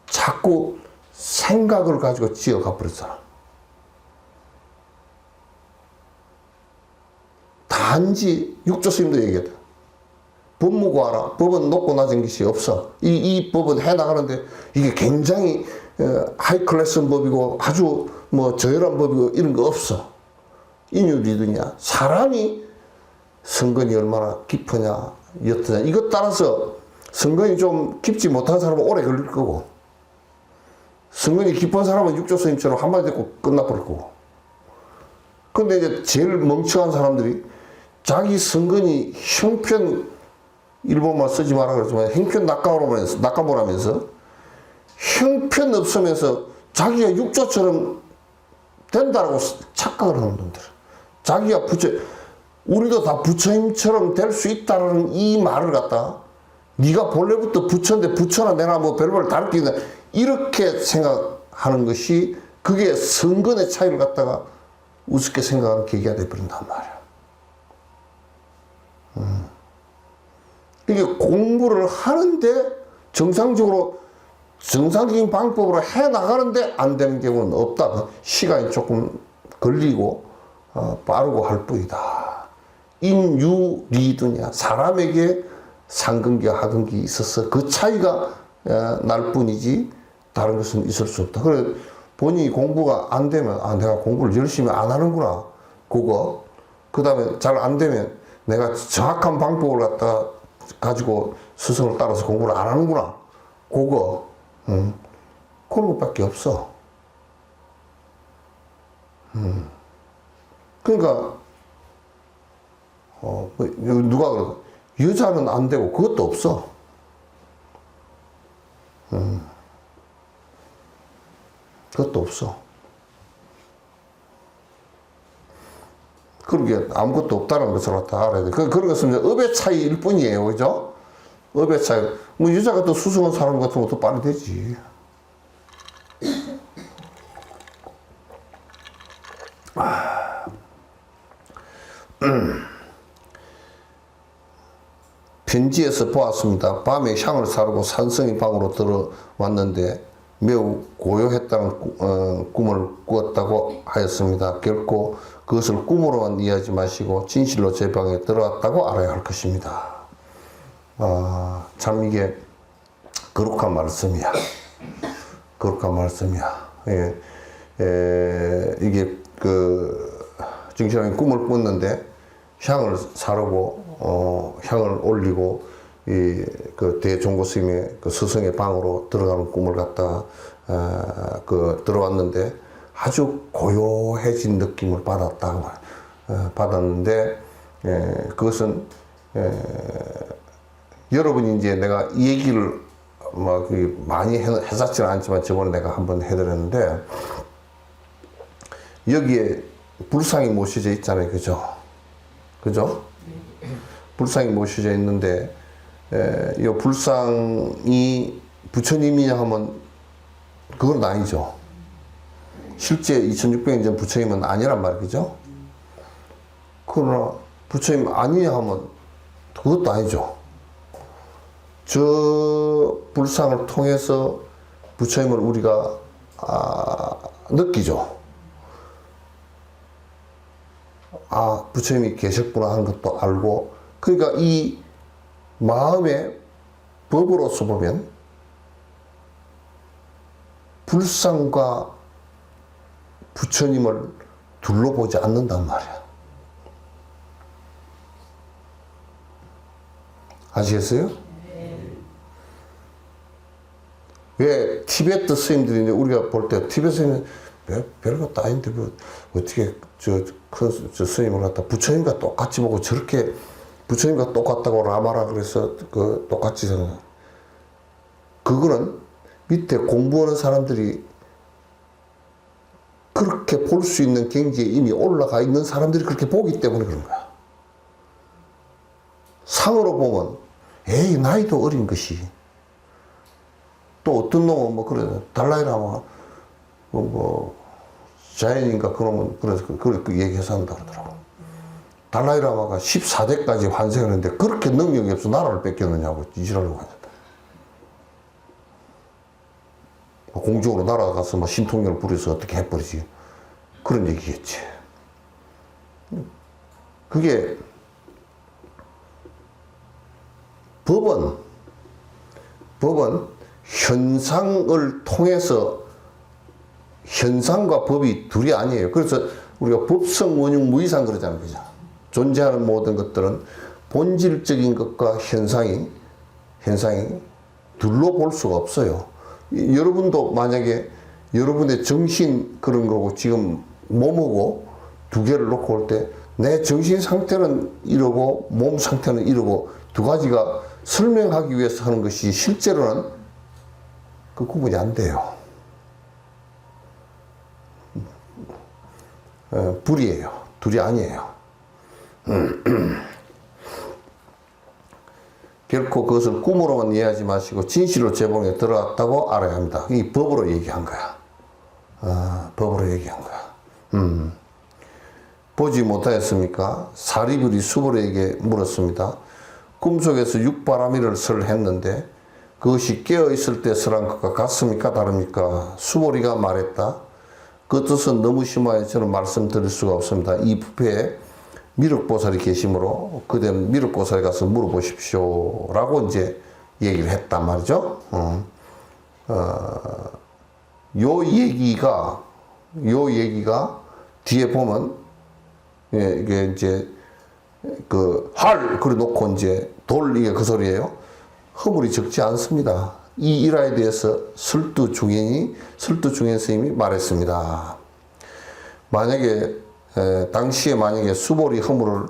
자꾸 생각을 가지고 지어가 버린 사람. 단지 육조 스님도 얘기했다. 법 무고하라. 법은 높고 낮은 것이 없어. 이 법은 해나가는데 이게 굉장히 하이 클래스 법이고 아주 뭐 저열한 법이고 이런 거 없어. 인유리드냐. 사람이 성근이 얼마나 깊으냐, 옅으냐. 이것 따라서 성근이 좀 깊지 못한 사람은 오래 걸릴 거고, 성근이 깊은 사람은 육조 스님처럼 한마디 듣고 끝나버릴 거고. 근데 이제 제일 멍청한 사람들이 자기 성근이 형편, 일본말 쓰지 마라 그러지만 형편 낙가보라면서 형편 없으면서 자기가 육조처럼 된다라고 착각을 하는 놈들. 자기가 우리도 다 부처님처럼 될 수 있다라는 이 말을 갖다 네가 본래부터 부처인데 부처나 내가 뭐 별별 다르게 이렇게 생각하는 것이 그게 성근의 차이를 갖다가 우습게 생각하는 계기가 되어버린단 말이야. 이게 공부를 하는데 정상적인 방법으로 해 나가는데 안 되는 경우는 없다. 시간이 조금 걸리고 빠르고 할 뿐이다. 인유리두냐. 사람에게 상근기와 하근기 있어서 그 차이가 날 뿐이지 다른 것은 있을 수 없다. 그래 본인이 공부가 안 되면 내가 공부를 열심히 안 하는구나. 그거. 그 다음에 잘 안 되면 내가 정확한 방법을 갖다 가지고 스승을 따라서 공부를 안 하는구나. 그거. 그런 것밖에 없어. 그러니까 누가 그러고 여자는 안 되고 그것도 없어. 그것도 없어. 그런 게 아무것도 없다는 것을 다 알아야 돼. 그런 것은 업의 차이일 뿐이에요. 그죠? 업의 차이. 뭐 여자가 또 수승한 사람 같은 것도 빨리 되지. 편지에서 보았습니다. 밤에 향을 사르고 산성이 방으로 들어왔는데 매우 고요했다는 꿈을 꾸었다고 하였습니다. 결코 그것을 꿈으로만 이해하지 마시고 진실로 제 방에 들어왔다고 알아야 할 것입니다. 참 이게 거룩한 말씀이야. 거룩한 말씀이야. 이게 정신왕이 꿈을 꿨는데 향을 사르고 향을 올리고 대종고 스님의 스승의 방으로 들어가는 꿈을 갖다 들어왔는데 아주 고요해진 느낌을 받았는데 그것은 여러분이 이제 내가 이 얘기를 막 많이 해놨지는 않지만 저번에 내가 한번 해드렸는데 여기에 불상이 모셔져 있잖아요. 그죠? 불상이 모셔져 있는데 이 불상이 부처님이냐 하면 그건 아니죠. 실제 2600년 전 부처님은 아니란 말이죠. 그러나 부처님 아니냐 하면 그것도 아니죠. 저 불상을 통해서 부처님을 우리가 느끼죠. 부처님이 계셨구나 하는 것도 알고, 그러니까 이 마음의 법으로서 보면 불상과 부처님을 둘러보지 않는단 말이야. 아시겠어요? 왜 티베트 스님들이 이제 우리가 볼 때 티베트 스님은 별것도 아닌데 뭐 어떻게 저 스님을 갖다 부처님과 똑같이 보고 저렇게 부처님과 똑같다고 라마라 그래서 똑같이 생각. 그거는 밑에 공부하는 사람들이 그렇게 볼 수 있는 경지에 이미 올라가 있는 사람들이 그렇게 보기 때문에 그런 거야. 상으로 보면 에이 나이도 어린 것이 또 어떤 놈은 뭐 그래 달라이라마 뭐 자연인가 그놈은 그래서 그렇게 얘기해서 한다 그러더라고. 달라이라마가 14대까지 환생했는데 그렇게 능력이 없어 나라를 뺏겼느냐고 이지랄하고 하는데 공중으로 날아가서 뭐 신통력을 부려서 어떻게 해버리지 그런 얘기겠지. 그게 법은 현상을 통해서 현상과 법이 둘이 아니에요. 그래서 우리가 법성 원흉 무이상 그러잖아요. 그죠? 존재하는 모든 것들은 본질적인 것과 현상이 둘로 볼 수가 없어요. 여러분도 만약에 여러분의 정신 그런 거고 지금 몸하고 두 개를 놓고 올 때 내 정신 상태는 이러고 몸 상태는 이러고 두 가지가 설명하기 위해서 하는 것이 실제로는 그 구분이 안 돼요. 불이에요. 둘이 아니에요. 결코 그것을 꿈으로만 이해하지 마시고 진실로 재봉에 들어갔다고 알아야 합니다. 이 법으로 얘기한 거야. 법으로 얘기한 거야. 보지 못하였습니까? 사리불이 수보리에게 물었습니다. 꿈속에서 육바라밀을 설했는데 그것이 깨어있을 때 설한 것과 같습니까? 다릅니까? 수보리가 말했다. 그 뜻은 너무 심하여 저는 말씀드릴 수가 없습니다. 이 부패에 미륵보살이 계시므로 그대 미륵보살에 가서 물어보십시오. 라고 이제 얘기를 했단 말이죠. 요 얘기가 뒤에 보면 이게 이제 그래 놓고 이제 이게 그 소리예요. 허물이 적지 않습니다. 이 일화에 대해서 설두중현 스님이 말했습니다. 만약에 당시에 만약에 수보리 허물을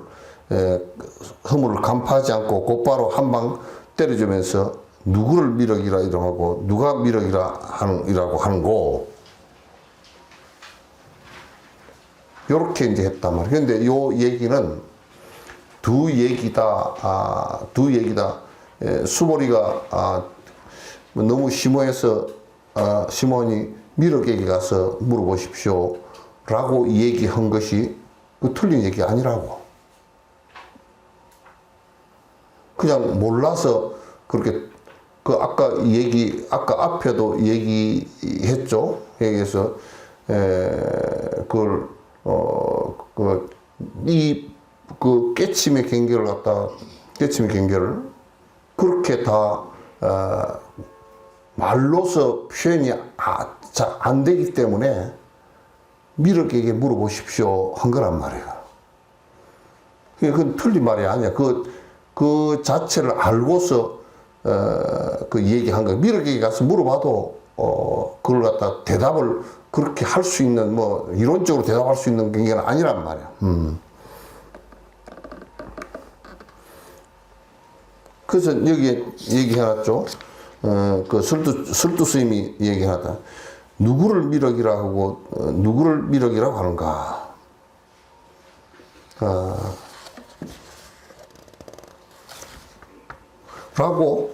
간파하지 않고 곧바로 한 방 때려주면서 누구를 미륵이라 이름하고 누가 미륵이라고 하는고 요렇게 이제 했단 말이에요. 그런데 요 얘기는 두 얘기다. 수보리가 너무 심오해서 심오하니 미륵에게 가서 물어보십시오. 라고 얘기한 것이 그 틀린 얘기 아니라고. 그냥 몰라서 그렇게 아까 앞에도 얘기했죠. 얘기해서 깨침의 경계를 그렇게 다 말로서 표현이 잘 안 되기 때문에 미륵에게 물어보십시오 한 거란 말이에요. 그건 틀린 말이 아니야. 그 자체를 알고서 그 얘기한 거예요. 미륵에게 가서 물어봐도 그걸 갖다 대답을 그렇게 할 수 있는 뭐 이론적으로 대답할 수 있는 경계는 아니란 말이야. 그래서 여기에 얘기해놨죠. 그 설두 스님이 얘기하다. 누구를 미륵이라고 하는가? 라고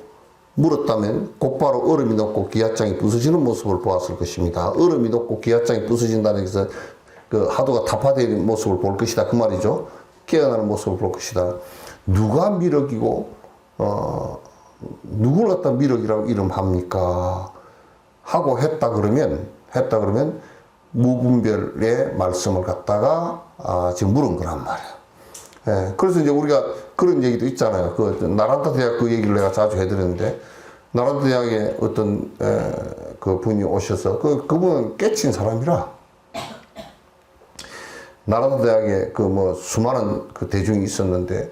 물었다면 곧바로 얼음이 녹고 기아장이 부서지는 모습을 보았을 것입니다. 얼음이 녹고 기아장이 부서진다는 것은 그 하도가 타파되는 모습을 볼 것이다. 그 말이죠. 깨어나는 모습을 볼 것이다. 누가 미륵이고 누구를 갖다 미륵이라고 이름합니까? 하고 했다 그러면 무분별의 말씀을 갖다가 지금 물은 거란 말이야. 예, 그래서 이제 우리가 그런 얘기도 있잖아요. 그 나란타 대학 그 얘기를 내가 자주 해드렸는데 나란타 대학에 어떤 그 분이 오셔서 그분은 깨친 사람이라 나란타 대학에 그 뭐 수많은 그 대중이 있었는데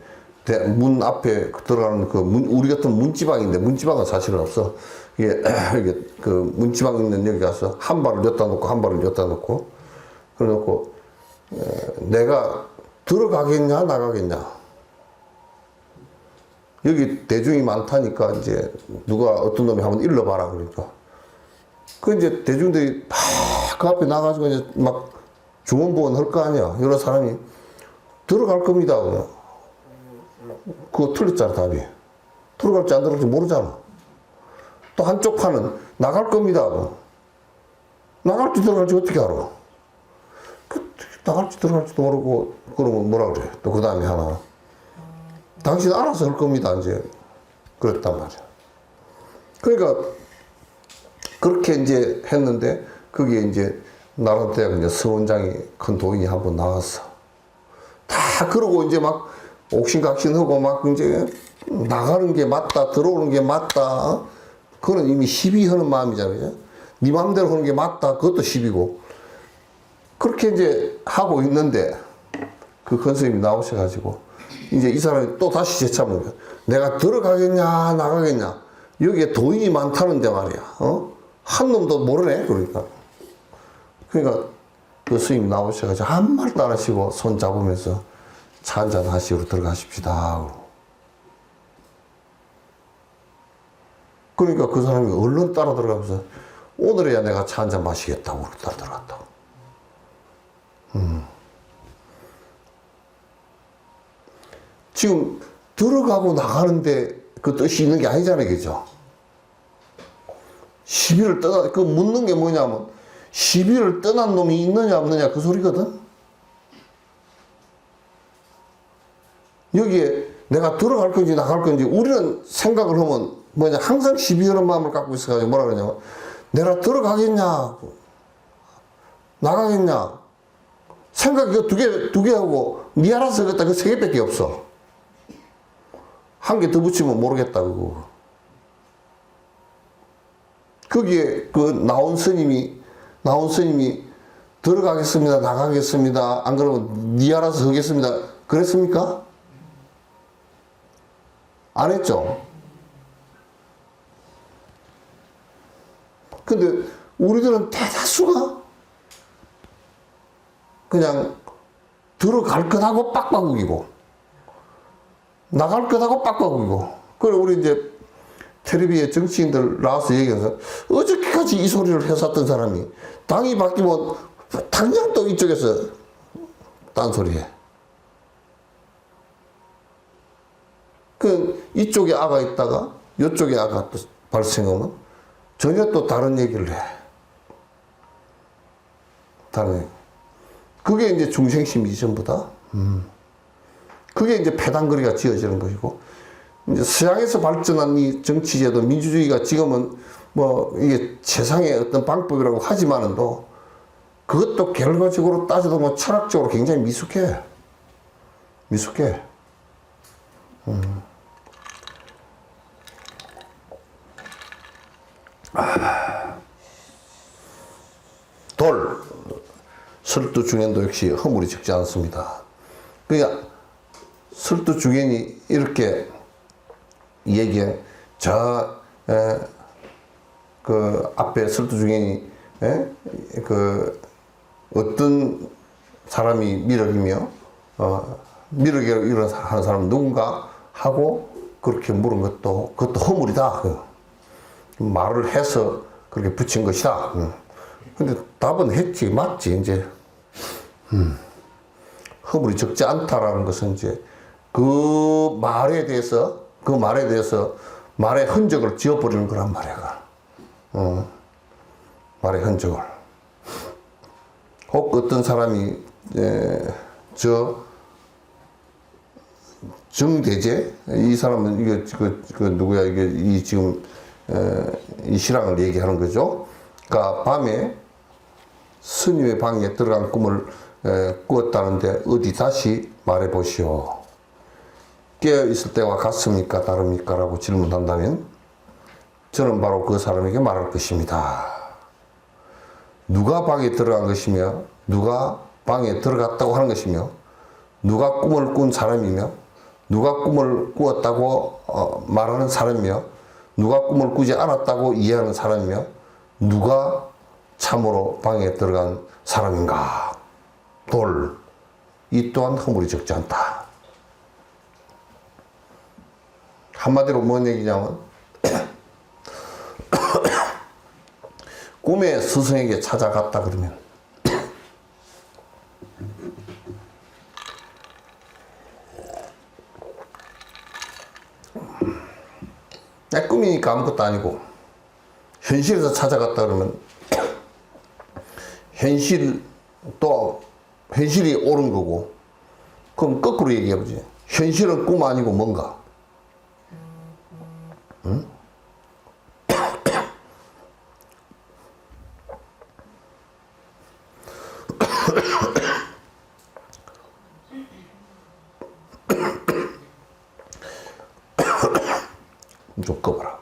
문 앞에 들어가는 그 우리 같은 문지방인데 문지방은 사실은 없어. 이게 그 문지방 있는 여기 가서 한 발을 여기다 놓고 한 발을 여기다 놓고 그래 놓고 내가 들어가겠냐 나가겠냐 여기 대중이 많다니까 이제 누가 어떤 놈이 한번 일러봐라 그러니까 그 이제 대중들이 막 그 앞에 나가지고 이제 막 중원부원 할 거 아니야. 여러 사람이 들어갈 겁니다. 그거 틀렸잖아 답이. 들어갈지 안 들어갈지 모르잖아. 또 한쪽 판은 나갈 겁니다. 나갈지 들어갈지 어떻게 알아? 나갈지 들어갈지도 모르고 그러면 뭐라 그래? 또 그 다음에 하나 당신 알아서 할 겁니다. 이제 그랬단 말이야. 그러니까 그렇게 이제 했는데 그게 이제 나란 때 이제 서원장이 큰 도인이 한번 나왔어. 다 그러고 이제 막 옥신각신하고 막 이제 나가는 게 맞다 들어오는 게 맞다. 그거는 이미 시비하는 마음이잖아요. 네 마음대로 하는 게 맞다. 그것도 시비고. 그렇게 이제 하고 있는데 그 큰 스님이 나오셔가지고 이제 이 사람이 또 다시 재참는 거야. 내가 들어가겠냐 나가겠냐. 여기에 도인이 많다는데 말이야. 한 놈도 모르네. 그러니까 그러니까 그 스님 나오셔가지고 한 말도 안 하시고 손 잡으면서 차 한잔 하시고 들어가십시다 하고. 그러니까 그 사람이 얼른 따라 들어가면서 오늘에야 내가 차 한잔 마시겠다고 따라 들어갔다고. 지금 들어가고 나가는데 그 뜻이 있는 게 아니잖아요, 그죠? 시비를 떠나, 그 묻는 게 뭐냐면, 시비를 떠난 놈이 있느냐 없느냐 그 소리거든? 여기에 내가 들어갈 건지 나갈 건지 우리는 생각을 하면 뭐냐, 항상 시비하는 마음을 갖고 있어가지고 뭐라 그러냐면, 내가 들어가겠냐, 나가겠냐, 생각 그 두 개 하고, 니 알아서 하겠다 그 세 개밖에 없어. 한 개 더 붙이면 모르겠다, 그거. 거기에 그 나온 스님이 들어가겠습니다, 나가겠습니다, 안 그러면 니 알아서 하겠습니다. 그랬습니까? 안 했죠? 근데 우리들은 대다수가 그냥 들어갈 것 하고 빡빡우기고, 나갈 것 하고 빡빡우기고. 그래, 우리 이제 텔레비에 정치인들 나와서 얘기해서 어저께까지 이 소리를 해왔던 사람이 당이 바뀌면 당장 또 이쪽에서 딴소리해. 그 이쪽에 아가 있다가 이쪽에 아가 또 발생하면 전혀 또 다른 얘기를 해. 다른 얘기. 그게 이제 중생심이지 전부 다. 그게 이제 패당거리가 지어지는 것이고, 이제 서양에서 발전한 이 정치제도 민주주의가 지금은 뭐 이게 세상의 어떤 방법이라고 하지만은도 그것도 결과적으로 따져도 뭐 철학적으로 굉장히 미숙해. 미숙해. 돌. 설두중현도 역시 허물이 적지 않습니다. 그러니까 설두중현이 이렇게 얘기해. 그 앞에 설두중현이 그 어떤 사람이 미륵이며 미륵이라고 이런 하는 사람은 누군가 하고 그렇게 물은 것도 그것도 허물이다. 말을 해서 그렇게 붙인 것이다. 근데 답은 했지, 맞지, 이제. 허물이 적지 않다라는 것은 이제 그 말에 대해서 말의 흔적을 지워버리는 거란 말이야. 말의 흔적을. 혹 어떤 사람이, 정대제? 이 사람은, 이게, 누구야, 이게, 이 신앙을 얘기하는 거죠. 그러니까 밤에 스님의 방에 들어간 꿈을 꾸었다는데 어디 다시 말해 보시오. 깨어 있을 때와 같습니까? 다릅니까? 라고 질문한다면 저는 바로 그 사람에게 말할 것입니다. 누가 방에 들어간 것이며, 누가 방에 들어갔다고 하는 것이며, 누가 꿈을 꾼 사람이며, 누가 꿈을 꾸었다고 말하는 사람이며, 누가 꿈을 꾸지 않았다고 이해하는 사람이며, 누가 참으로 방에 들어간 사람인가? 돌. 이 또한 허물이 적지 않다. 한마디로 뭔 얘기냐면 꿈에 스승에게 찾아갔다 그러면 내 꿈이니까 아무것도 아니고 현실에서 찾아갔다 그러면 현실이 옳은 거고, 그럼 거꾸로 얘기해보지. 현실은 꿈 아니고 뭔가. 응? 좀 꺼봐라.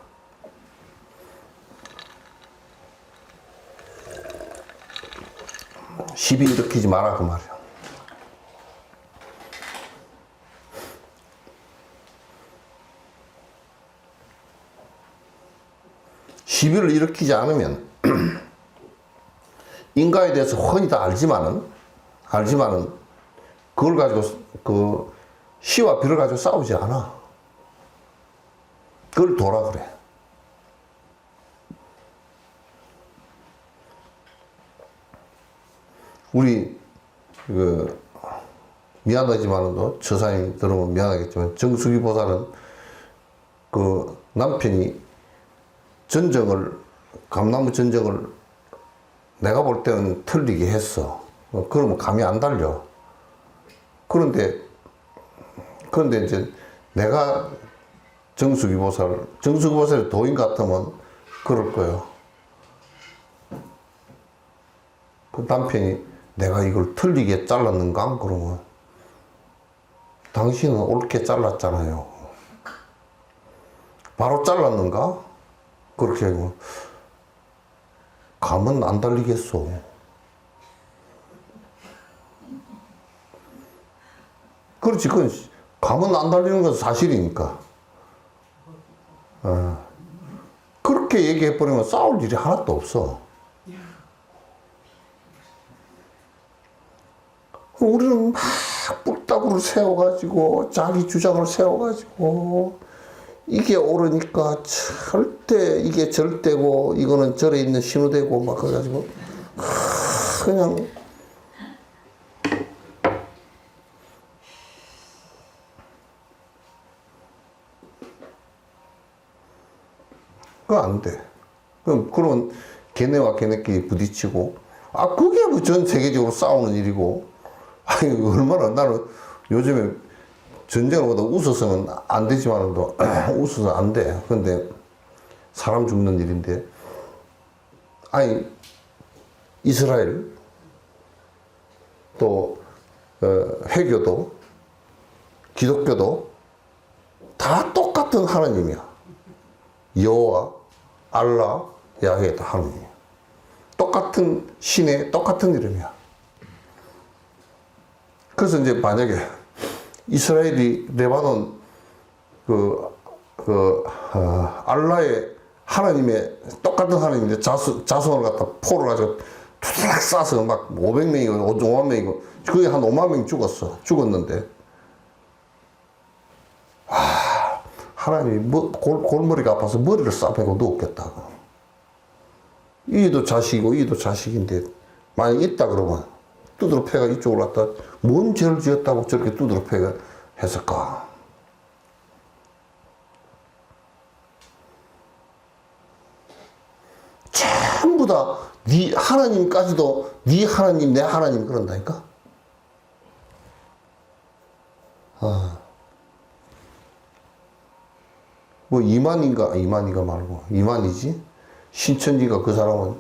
시비 일으키지 마라 그 말이야. 시비를 일으키지 않으면 인간에 대해서 훤히 다 알지만은 그걸 가지고 그 시와 비를 가지고 싸우지 않아. 그걸 도라 그래. 우리 그 미안하지만은 처사님 들으면 미안하겠지만 정수기 보살은 그 남편이 감나무 전쟁을 내가 볼 때는 틀리게 했어. 그러면 감이 안 달려. 그런데 이제 내가 정수기 보살이 도인 같으면 그럴 거예요. 그 남편이 내가 이걸 틀리게 잘랐는가? 그러면 당신은 옳게 잘랐잖아요. 바로 잘랐는가? 그렇게 하고 감은 안 달리겠어. 그렇지, 그건 감은 안 달리는 건 사실이니까. 그렇게 얘기해버리면 싸울 일이 하나도 없어. 우리는 막 뿔따구를 세워가지고 자기 주장을 세워가지고 이게 옳으니까 이게 절대고 이거는 절에 있는 신호되고 막 그래가지고 그냥 그거 안 돼. 그러면 걔네와 걔네끼리 부딪히고 그게 뭐 전 세계적으로 싸우는 일이고 아니 얼마나 나는 요즘에 전쟁을 보다 웃어서는 안 되지만도 웃어서 안 돼. 근데 사람 죽는 일인데 아니 이스라엘 또 회교도 기독교도 다 똑같은 하나님이야. 여호와 알라 야훼 다 하나님이야. 똑같은 신의 똑같은 이름이야. 그래서 이제 만약에 이스라엘이 레바논 알라의 하나님의 똑같은 하나님인데 자손을 갖다 포를 가지고 투닥 쏴서 막 500명이고 5만 명이고 그게 한 5만 명 죽었는데 하나님이 골머리가 아파서 머리를 싸매고 누웠겠다. 이도 자식이고 이도 자식인데 만약 있다 그러면 두드러 패가 이쪽으로 왔다 뭔 죄를 지었다고 저렇게 두드러 패가 했을까? 전부 다 네 하나님까지도 네 하나님 내 하나님 그런다니까. 뭐 이만희가 말고 이만희지 신천지가 그 사람은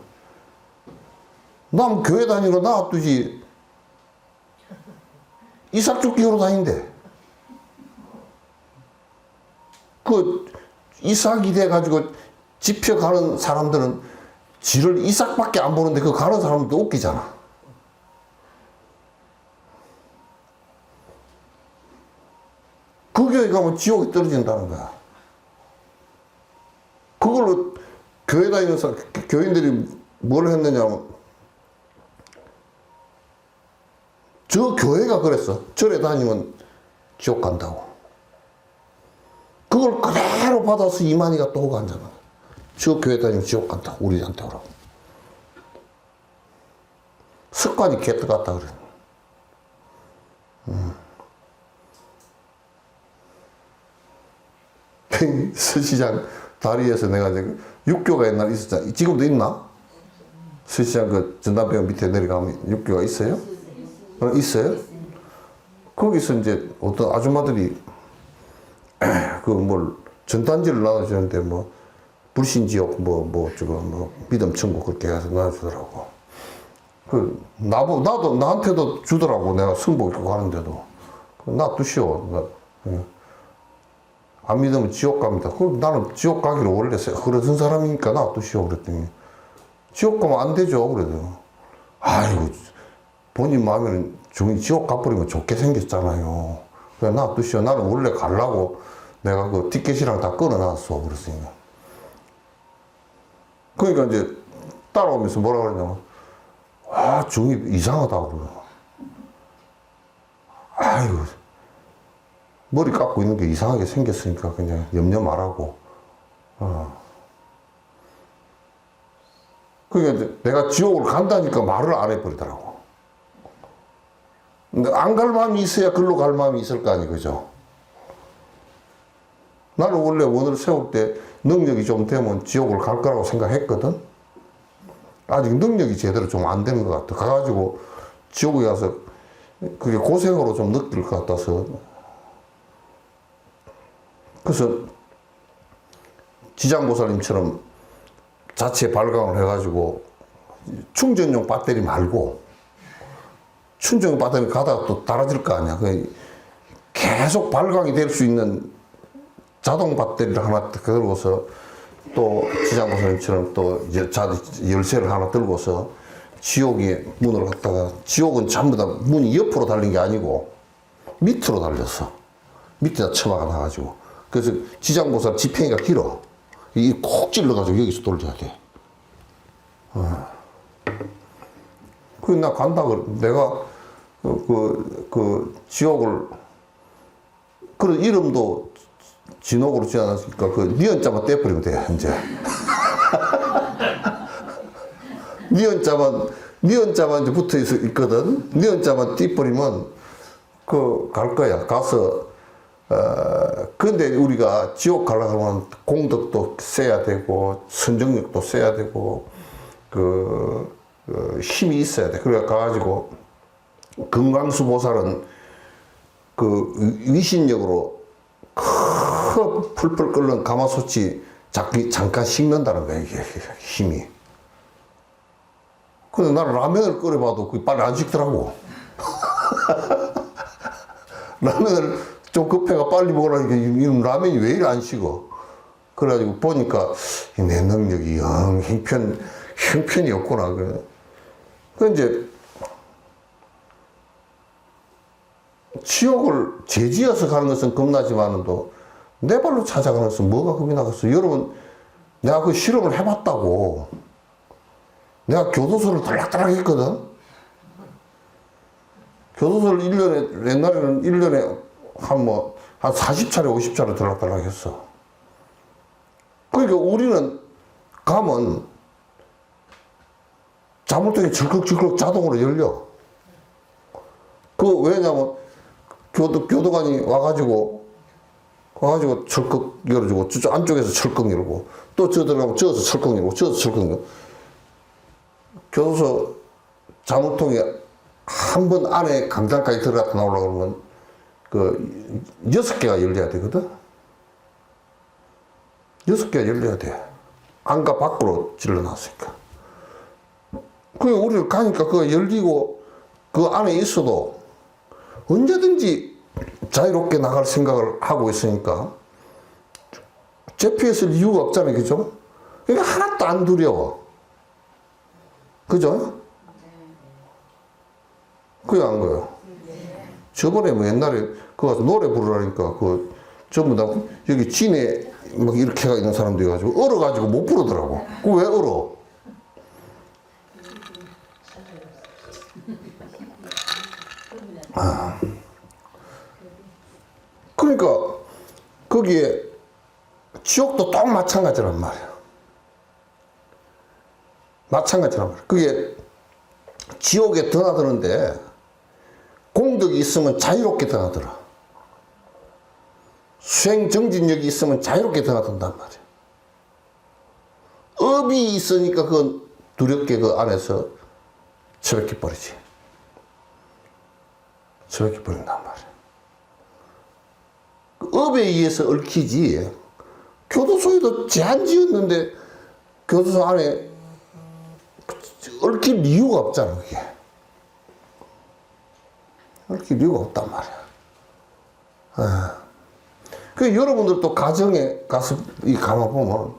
남 교회 다니고 놔두지 이삭죽 끼우러 다닌대. 그 이삭이 돼가지고 집혀가는 사람들은 지를 이삭밖에 안 보는데 그 가는 사람도 웃기잖아. 그 교회 가면 지옥에 떨어진다는 거야. 그걸로 교회 다니면서 교인들이 뭘 했느냐면 저 교회가 그랬어. 절에 다니면 지옥 간다고. 그걸 그대로 받아서 이만희가 또 오고 앉아나. 저 교회 다니면 지옥 간다. 우리한테 오라고. 습관이 개떡 같다 그래. 서시장 다리에서 내가 이제 육교가 옛날에 있었잖아. 지금도 있나? 서시장 그 전담병 밑에 내려가면 육교가 있어요? 있어요? 거기서 이제 어떤 아줌마들이 그 뭘 전단지를 나눠주는데 뭐 불신지옥 뭐 믿음 천국 그렇게 해서 나눠주더라고. 나도 나한테도 주더라고. 내가 승복 입고 가는데도 놔두시오. 안 믿으면 지옥 갑니다. 나는 지옥 가기를 원래 그러던 사람이니까 놔두시오. 그랬더니 지옥 가면 안 되죠. 그래도 아이고 본인 마음에는 지옥 가버리면 좋게 생겼잖아요. 그래 놔두시오. 나는 원래 가려고 내가 그 티켓이랑 다 끊어놨어. 그랬으니까. 그러니까 이제 따라오면서 뭐라 그러냐면 아, 중이 이상하다고 그래요. 아유, 머리 깎고 있는 게 이상하게 생겼으니까 그냥 염려 말하고. 그러니까 이제 내가 지옥을 간다니까 말을 안 해버리더라고. 근데 안 갈 마음이 있어야 글로 갈 마음이 있을 거 아니에요, 그죠? 나는 원래 원을 세울 때 능력이 좀 되면 지옥을 갈 거라고 생각했거든? 아직 능력이 제대로 좀 안 되는 것 같아. 가가지고 지옥에 가서 그게 고생으로 좀 느낄 것 같아서. 그래서 지장보살님처럼 자체 발광을 해가지고 충전용 배터리 말고 충전용 배터리 가다가 또 달아질 거 아니야. 계속 발광이 될 수 있는 자동 배터리를 하나 들고서 또 지장보살님처럼 또 이제 열쇠를 하나 들고서 지옥의 문을 갖다가, 지옥은 전부 다 문이 옆으로 달린 게 아니고 밑으로 달렸어. 밑에다 처마가 나가지고. 그래서 지장보살 지팽이가 길어. 이게 콕 찔러가지고 여기서 돌려야 돼. 그래, 나 간다 그래. 내가 지옥을, 그런 이름도 진옥으로 지어놨으니까 그 니은자만 떼버리면 돼, 이제. 니은자만 이제 붙어 있거든. 니은자만 떼버리면 갈 거야. 가서, 근데 우리가 지옥 가려고 하면 공덕도 써야 되고, 선정력도 써야 되고, 힘이 있어야 돼. 그래 가지고, 금강수 보살은 위신력으로 풀풀 끓는 가마솥이 잠깐 식는다는 거야, 이게 힘이. 근데 나는 라면을 끓여봐도 그게 빨리 안 식더라고. 라면을 좀 급해가 빨리 먹으라니까 이 라면이 왜 이리 안 식어. 그래가지고 보니까 내 능력이 영 형편이 없구나. 그 이제 지옥을 죄지어서 가는 것은 겁나지만도 내 발로 찾아가는 것은 뭐가 겁이 나겠어. 여러분, 내가 그 실험을 해봤다고. 내가 교도소를 달락달락 했거든. 교도소를 옛날에는 1년에 한 40차례, 50차례 들락달락 했어. 그러니까 우리는 가면 자물통이 질컥질컥 자동으로 열려. 왜냐면 교도관이 와가지고 철컥 열어주고, 저쪽 안쪽에서 철컥 열고, 또 저 들어가면 저어서 철컥 열고, 저어서 철컥 열고. 교도소 자물통이 한 번 안에 강당까지 들어갔다 나오려고 그러면 6개가 열려야 되거든? 6개가 열려야 돼. 안과 밖으로 질러놨으니까. 우리를 가니까 그거 열리고 그 안에 있어도 언제든지 자유롭게 나갈 생각을 하고 있으니까 제피했을 이유가 없잖아요, 그죠? 그러니까 하나도 안 두려워. 그죠? 그게 안 거예요. 저번에 옛날에 가서 노래 부르라니까 전부 다 여기 진에 막 이렇게 가 있는 사람도 해가지고 얼어가지고 못 부르더라고. 왜 얼어? 그러니까 거기에 지옥도 딱 마찬가지란 말이야. 마찬가지란 말이야. 그게 지옥에 드나드는데 공덕이 있으면 자유롭게 드나들어. 수행정진력이 있으면 자유롭게 드나든단 말이야. 업이 있으니까 그건 두렵게 그 안에서 처박혀 버리지. 처박혀 버린단 말이야. 업에 의해서 얽히지. 교도소에도 제한 지었는데 교도소 안에 얽힐 이유가 없잖아, 그게. 얽힐 이유가 없단 말이야. 여러분들도 가정에 가서 가만보면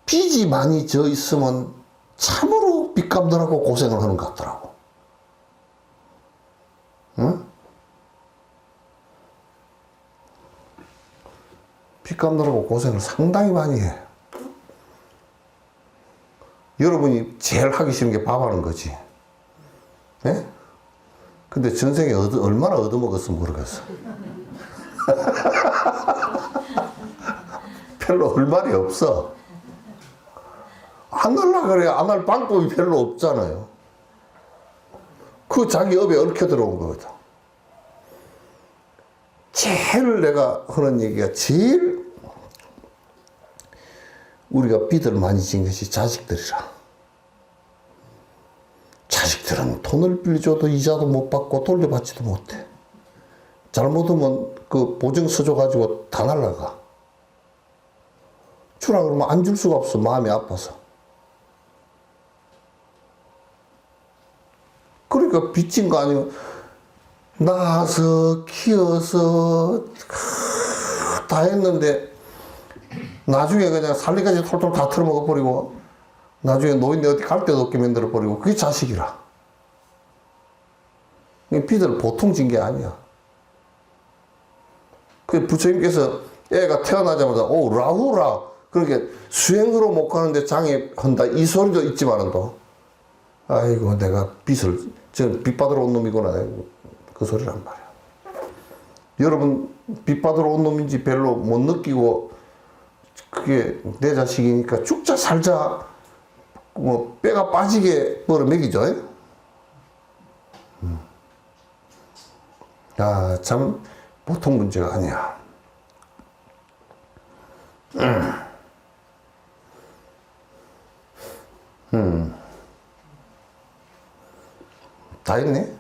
빚이 많이 져 있으면 참으로 빚감들하고 고생을 하는 것 같더라고. 응? 빚감들하고 고생을 상당히 많이 해. 여러분이 제일 하기 싫은 게 밥하는 거지. 예? 근데 전생에 얼마나 얻어먹었으면 모르겠어. 별로 할 말이 없어. 안 할라 그래. 안 할 방법이 별로 없잖아요. 그 자기 업에 얽혀 들어온 거거든. 제일 내가 하는 얘기가 제일 우리가 빚을 많이 진 것이 자식들이라. 자식들은 돈을 빌려줘도 이자도 못 받고 돌려받지도 못해. 잘못하면 그 보증서 줘가지고 다 날라가. 주라 그러면 안 줄 수가 없어. 마음이 아파서. 그러니까 빚진 거 아니면 낳아서 키워서 다 했는데 나중에 그냥 살리까지 톨톨 다 털어먹어 버리고 나중에 노인네 어디 갈 데도 없게 만들어 버리고 그게 자식이라. 빚을 보통 진 게 아니야. 그 부처님께서 애가 태어나자마자 오 라후라 그렇게 수행으로 못 가는데 장애한다 이 소리도 있지만은 또 아이고 내가 저 빚 받으러 온 놈이구나 그 소리란 말이야. 여러분 빚 받으러 온 놈인지 별로 못 느끼고 그게 내 자식이니까 죽자 살자 뭐 뼈가 빠지게 벌어 먹이죠. 참 보통 문제가 아니야. 다 했네?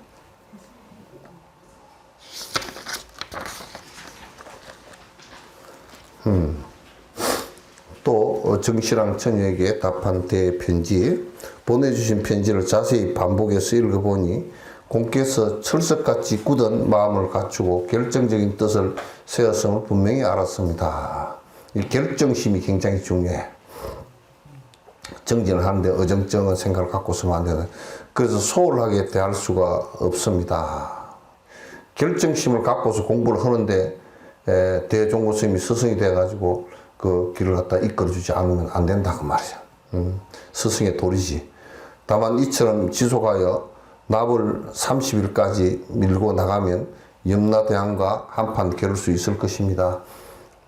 또 정씨랑 처녀에게 답한 대편지 보내주신 편지를 자세히 반복해서 읽어보니 공께서 철석같이 굳은 마음을 갖추고 결정적인 뜻을 세웠음을 분명히 알았습니다. 이 결정심이 굉장히 중요해. 정진을 하는데 어정쩡한 생각을 갖고 있으면 안 되는. 그래서 소홀하게 대할 수가 없습니다. 결정심을 갖고서 공부를 하는데 대종고 스님이 스승이 돼가지고 그 길을 갖다 이끌어주지 않으면 안 된다 그 말이야. 스승의 도리지. 다만 이처럼 지속하여 납을 30일까지 밀고 나가면 염라대왕과 한판 겨룰 수 있을 것입니다.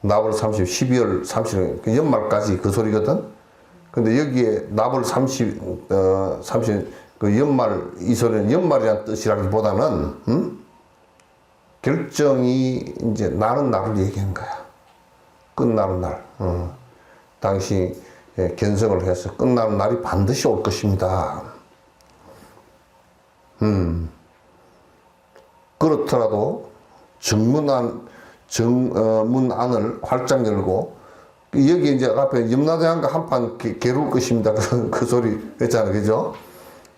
납을 12월 30일 그 연말까지 그 소리거든. 근데 여기에 납을 30 그 연말 이 소리는 연말이라는 뜻이라기보다는 결정이 이제 나는 나를 얘기한 거야. 끝나는 날. 당시 견성을 해서 끝나는 날이 반드시 올 것입니다. 그렇더라도 정문안을 활짝 열고 여기 이제 앞에 염라대왕과 한판 겨룰 것입니다. 그 소리 했잖아요. 그죠?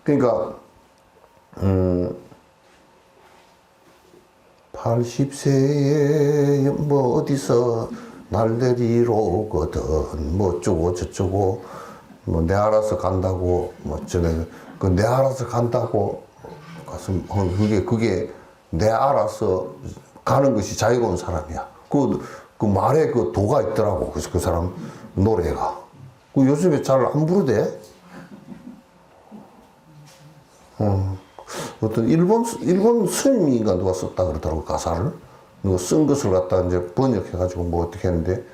그러니까 80세에 뭐 어디서 날 데리러 오거든 뭐 어쩌고 저쩌고 뭐 내 알아서 간다고 뭐 전에 그 내 알아서 간다고 가서 그게 내 알아서 가는 것이 자유로운 사람이야. 그 말에 그 도가 있더라고. 그래서 그 사람 노래가 그 요즘에 잘 안 부르대. 어떤 일본 스님인가 누가 썼다 그러더라고 가사를. 누가 쓴 것을 갖다 이제 번역해가지고 뭐 어떻게 했는데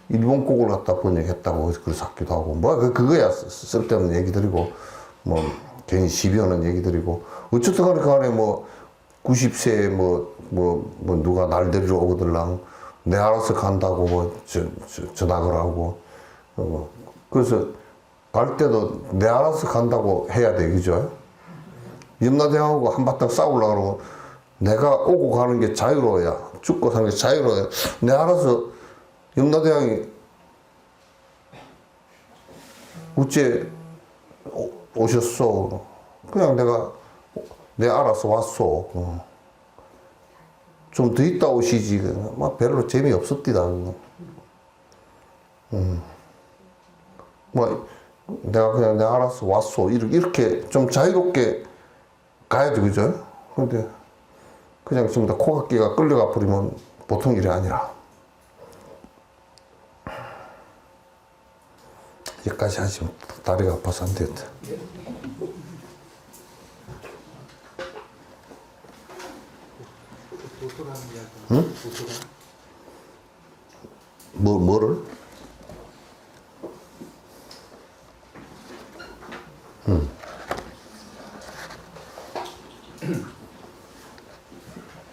일본 곡을 갖다 번역했다고 그래서 하기도 하고 뭐 그거야 쓸데없는 얘기들이고 뭐 괜히 시비하는 얘기들이고 어쨌든 간에 뭐 90세에 뭐 누가 날 데리러 오거들랑 내 알아서 간다고 뭐 전학을 하고 그래서 갈 때도 내 알아서 간다고 해야 돼 그죠? 염라대왕하고 한바탕 싸우려고 그러고 내가 오고 가는 게 자유로워야 죽고 사는 게 자유로워야 내 알아서 염라대왕이 어째 오셨어 그냥 내 알아서 왔어 좀 더 있다 오시지 막 별로 재미없었디다 뭐 내가 그냥 내 알아서 왔어 이렇게 좀 자유롭게 가야지 그죠? 근데 그냥 지금 다 코각기가 끌려가 버리면 보통 일이 아니라 여기까지 하지 다리가 아파서 안 되겠다. 도소람 이야기. 응? 도소람. 뭐를?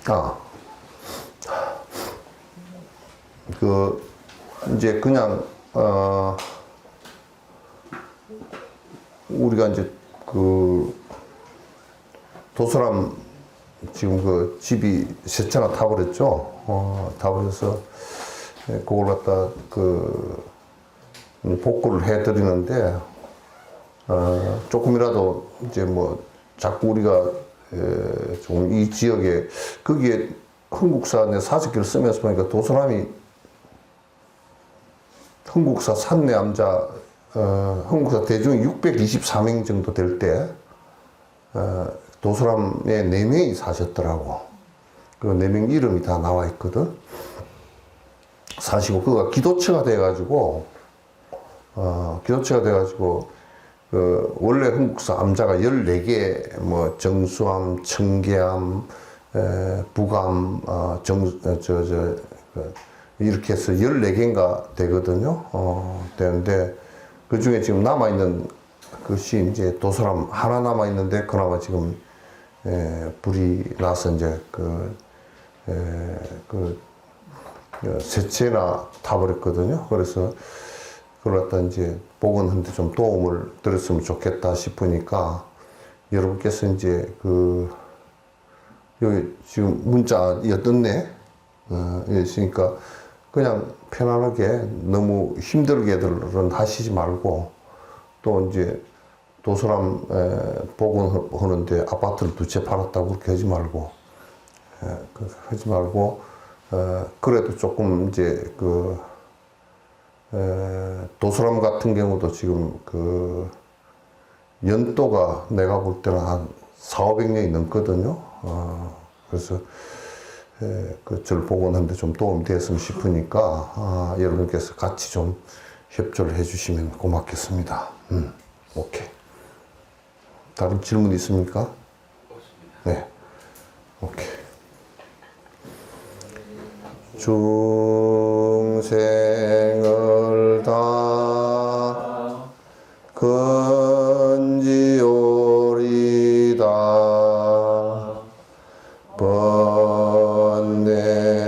아, 이제 그냥, 우리가 이제 도서람 지금 집이 세 채나 타버렸죠. 타버려서 그걸 갖다 복구를 해드리는데, 조금이라도 이제 뭐 자꾸 우리가 좀 이 지역에 거기에 흥국사 내 사직기를 쓰면서 보니까 도서람이 흥국사 산내암자 흥국사 대중이 624명 정도 될 때 도서람에 4명이 사셨더라고. 그 4명 이름이 다 나와 있거든. 사시고 그가 기도처가 돼가지고 원래 흥국사 암자가 14개, 뭐, 정수암, 청계암, 부암, 이렇게 해서 14개인가 되거든요. 되는데, 그 중에 지금 남아있는 것이 이제 도서람 하나 남아있는데, 그나마 지금, 불이 나서 이제 세 채나 타버렸거든요. 그래서, 그걸 갖다 이제 복원하는데 좀 도움을 드렸으면 좋겠다 싶으니까 여러분께서 이제 여기 지금 문자 떴네. 있으니까 그냥 편안하게 너무 힘들게들은 하시지 말고 또 이제 도서람 복원하는데 아파트를 2채 팔았다고 그렇게 하지 말고 그래도 조금 이제 도서람 같은 경우도 지금 연도가 내가 볼 때는 한 400~500년이 넘거든요. 그래서 저를 복원하는데 좀 도움이 됐으면 싶으니까 여러분께서 같이 좀 협조를 해주시면 고맙겠습니다. 오케이. 다른 질문 있습니까? 네. 오케이. 중생을 다 건지오리다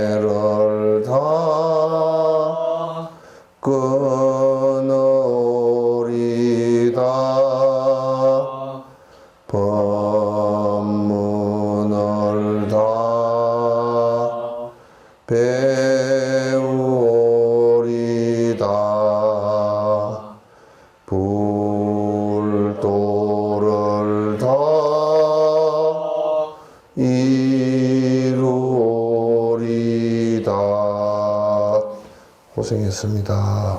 번뇌를 다 끊어오리다 법문을 다 배우리다 불도를 다 이루리다. 고생했습니다.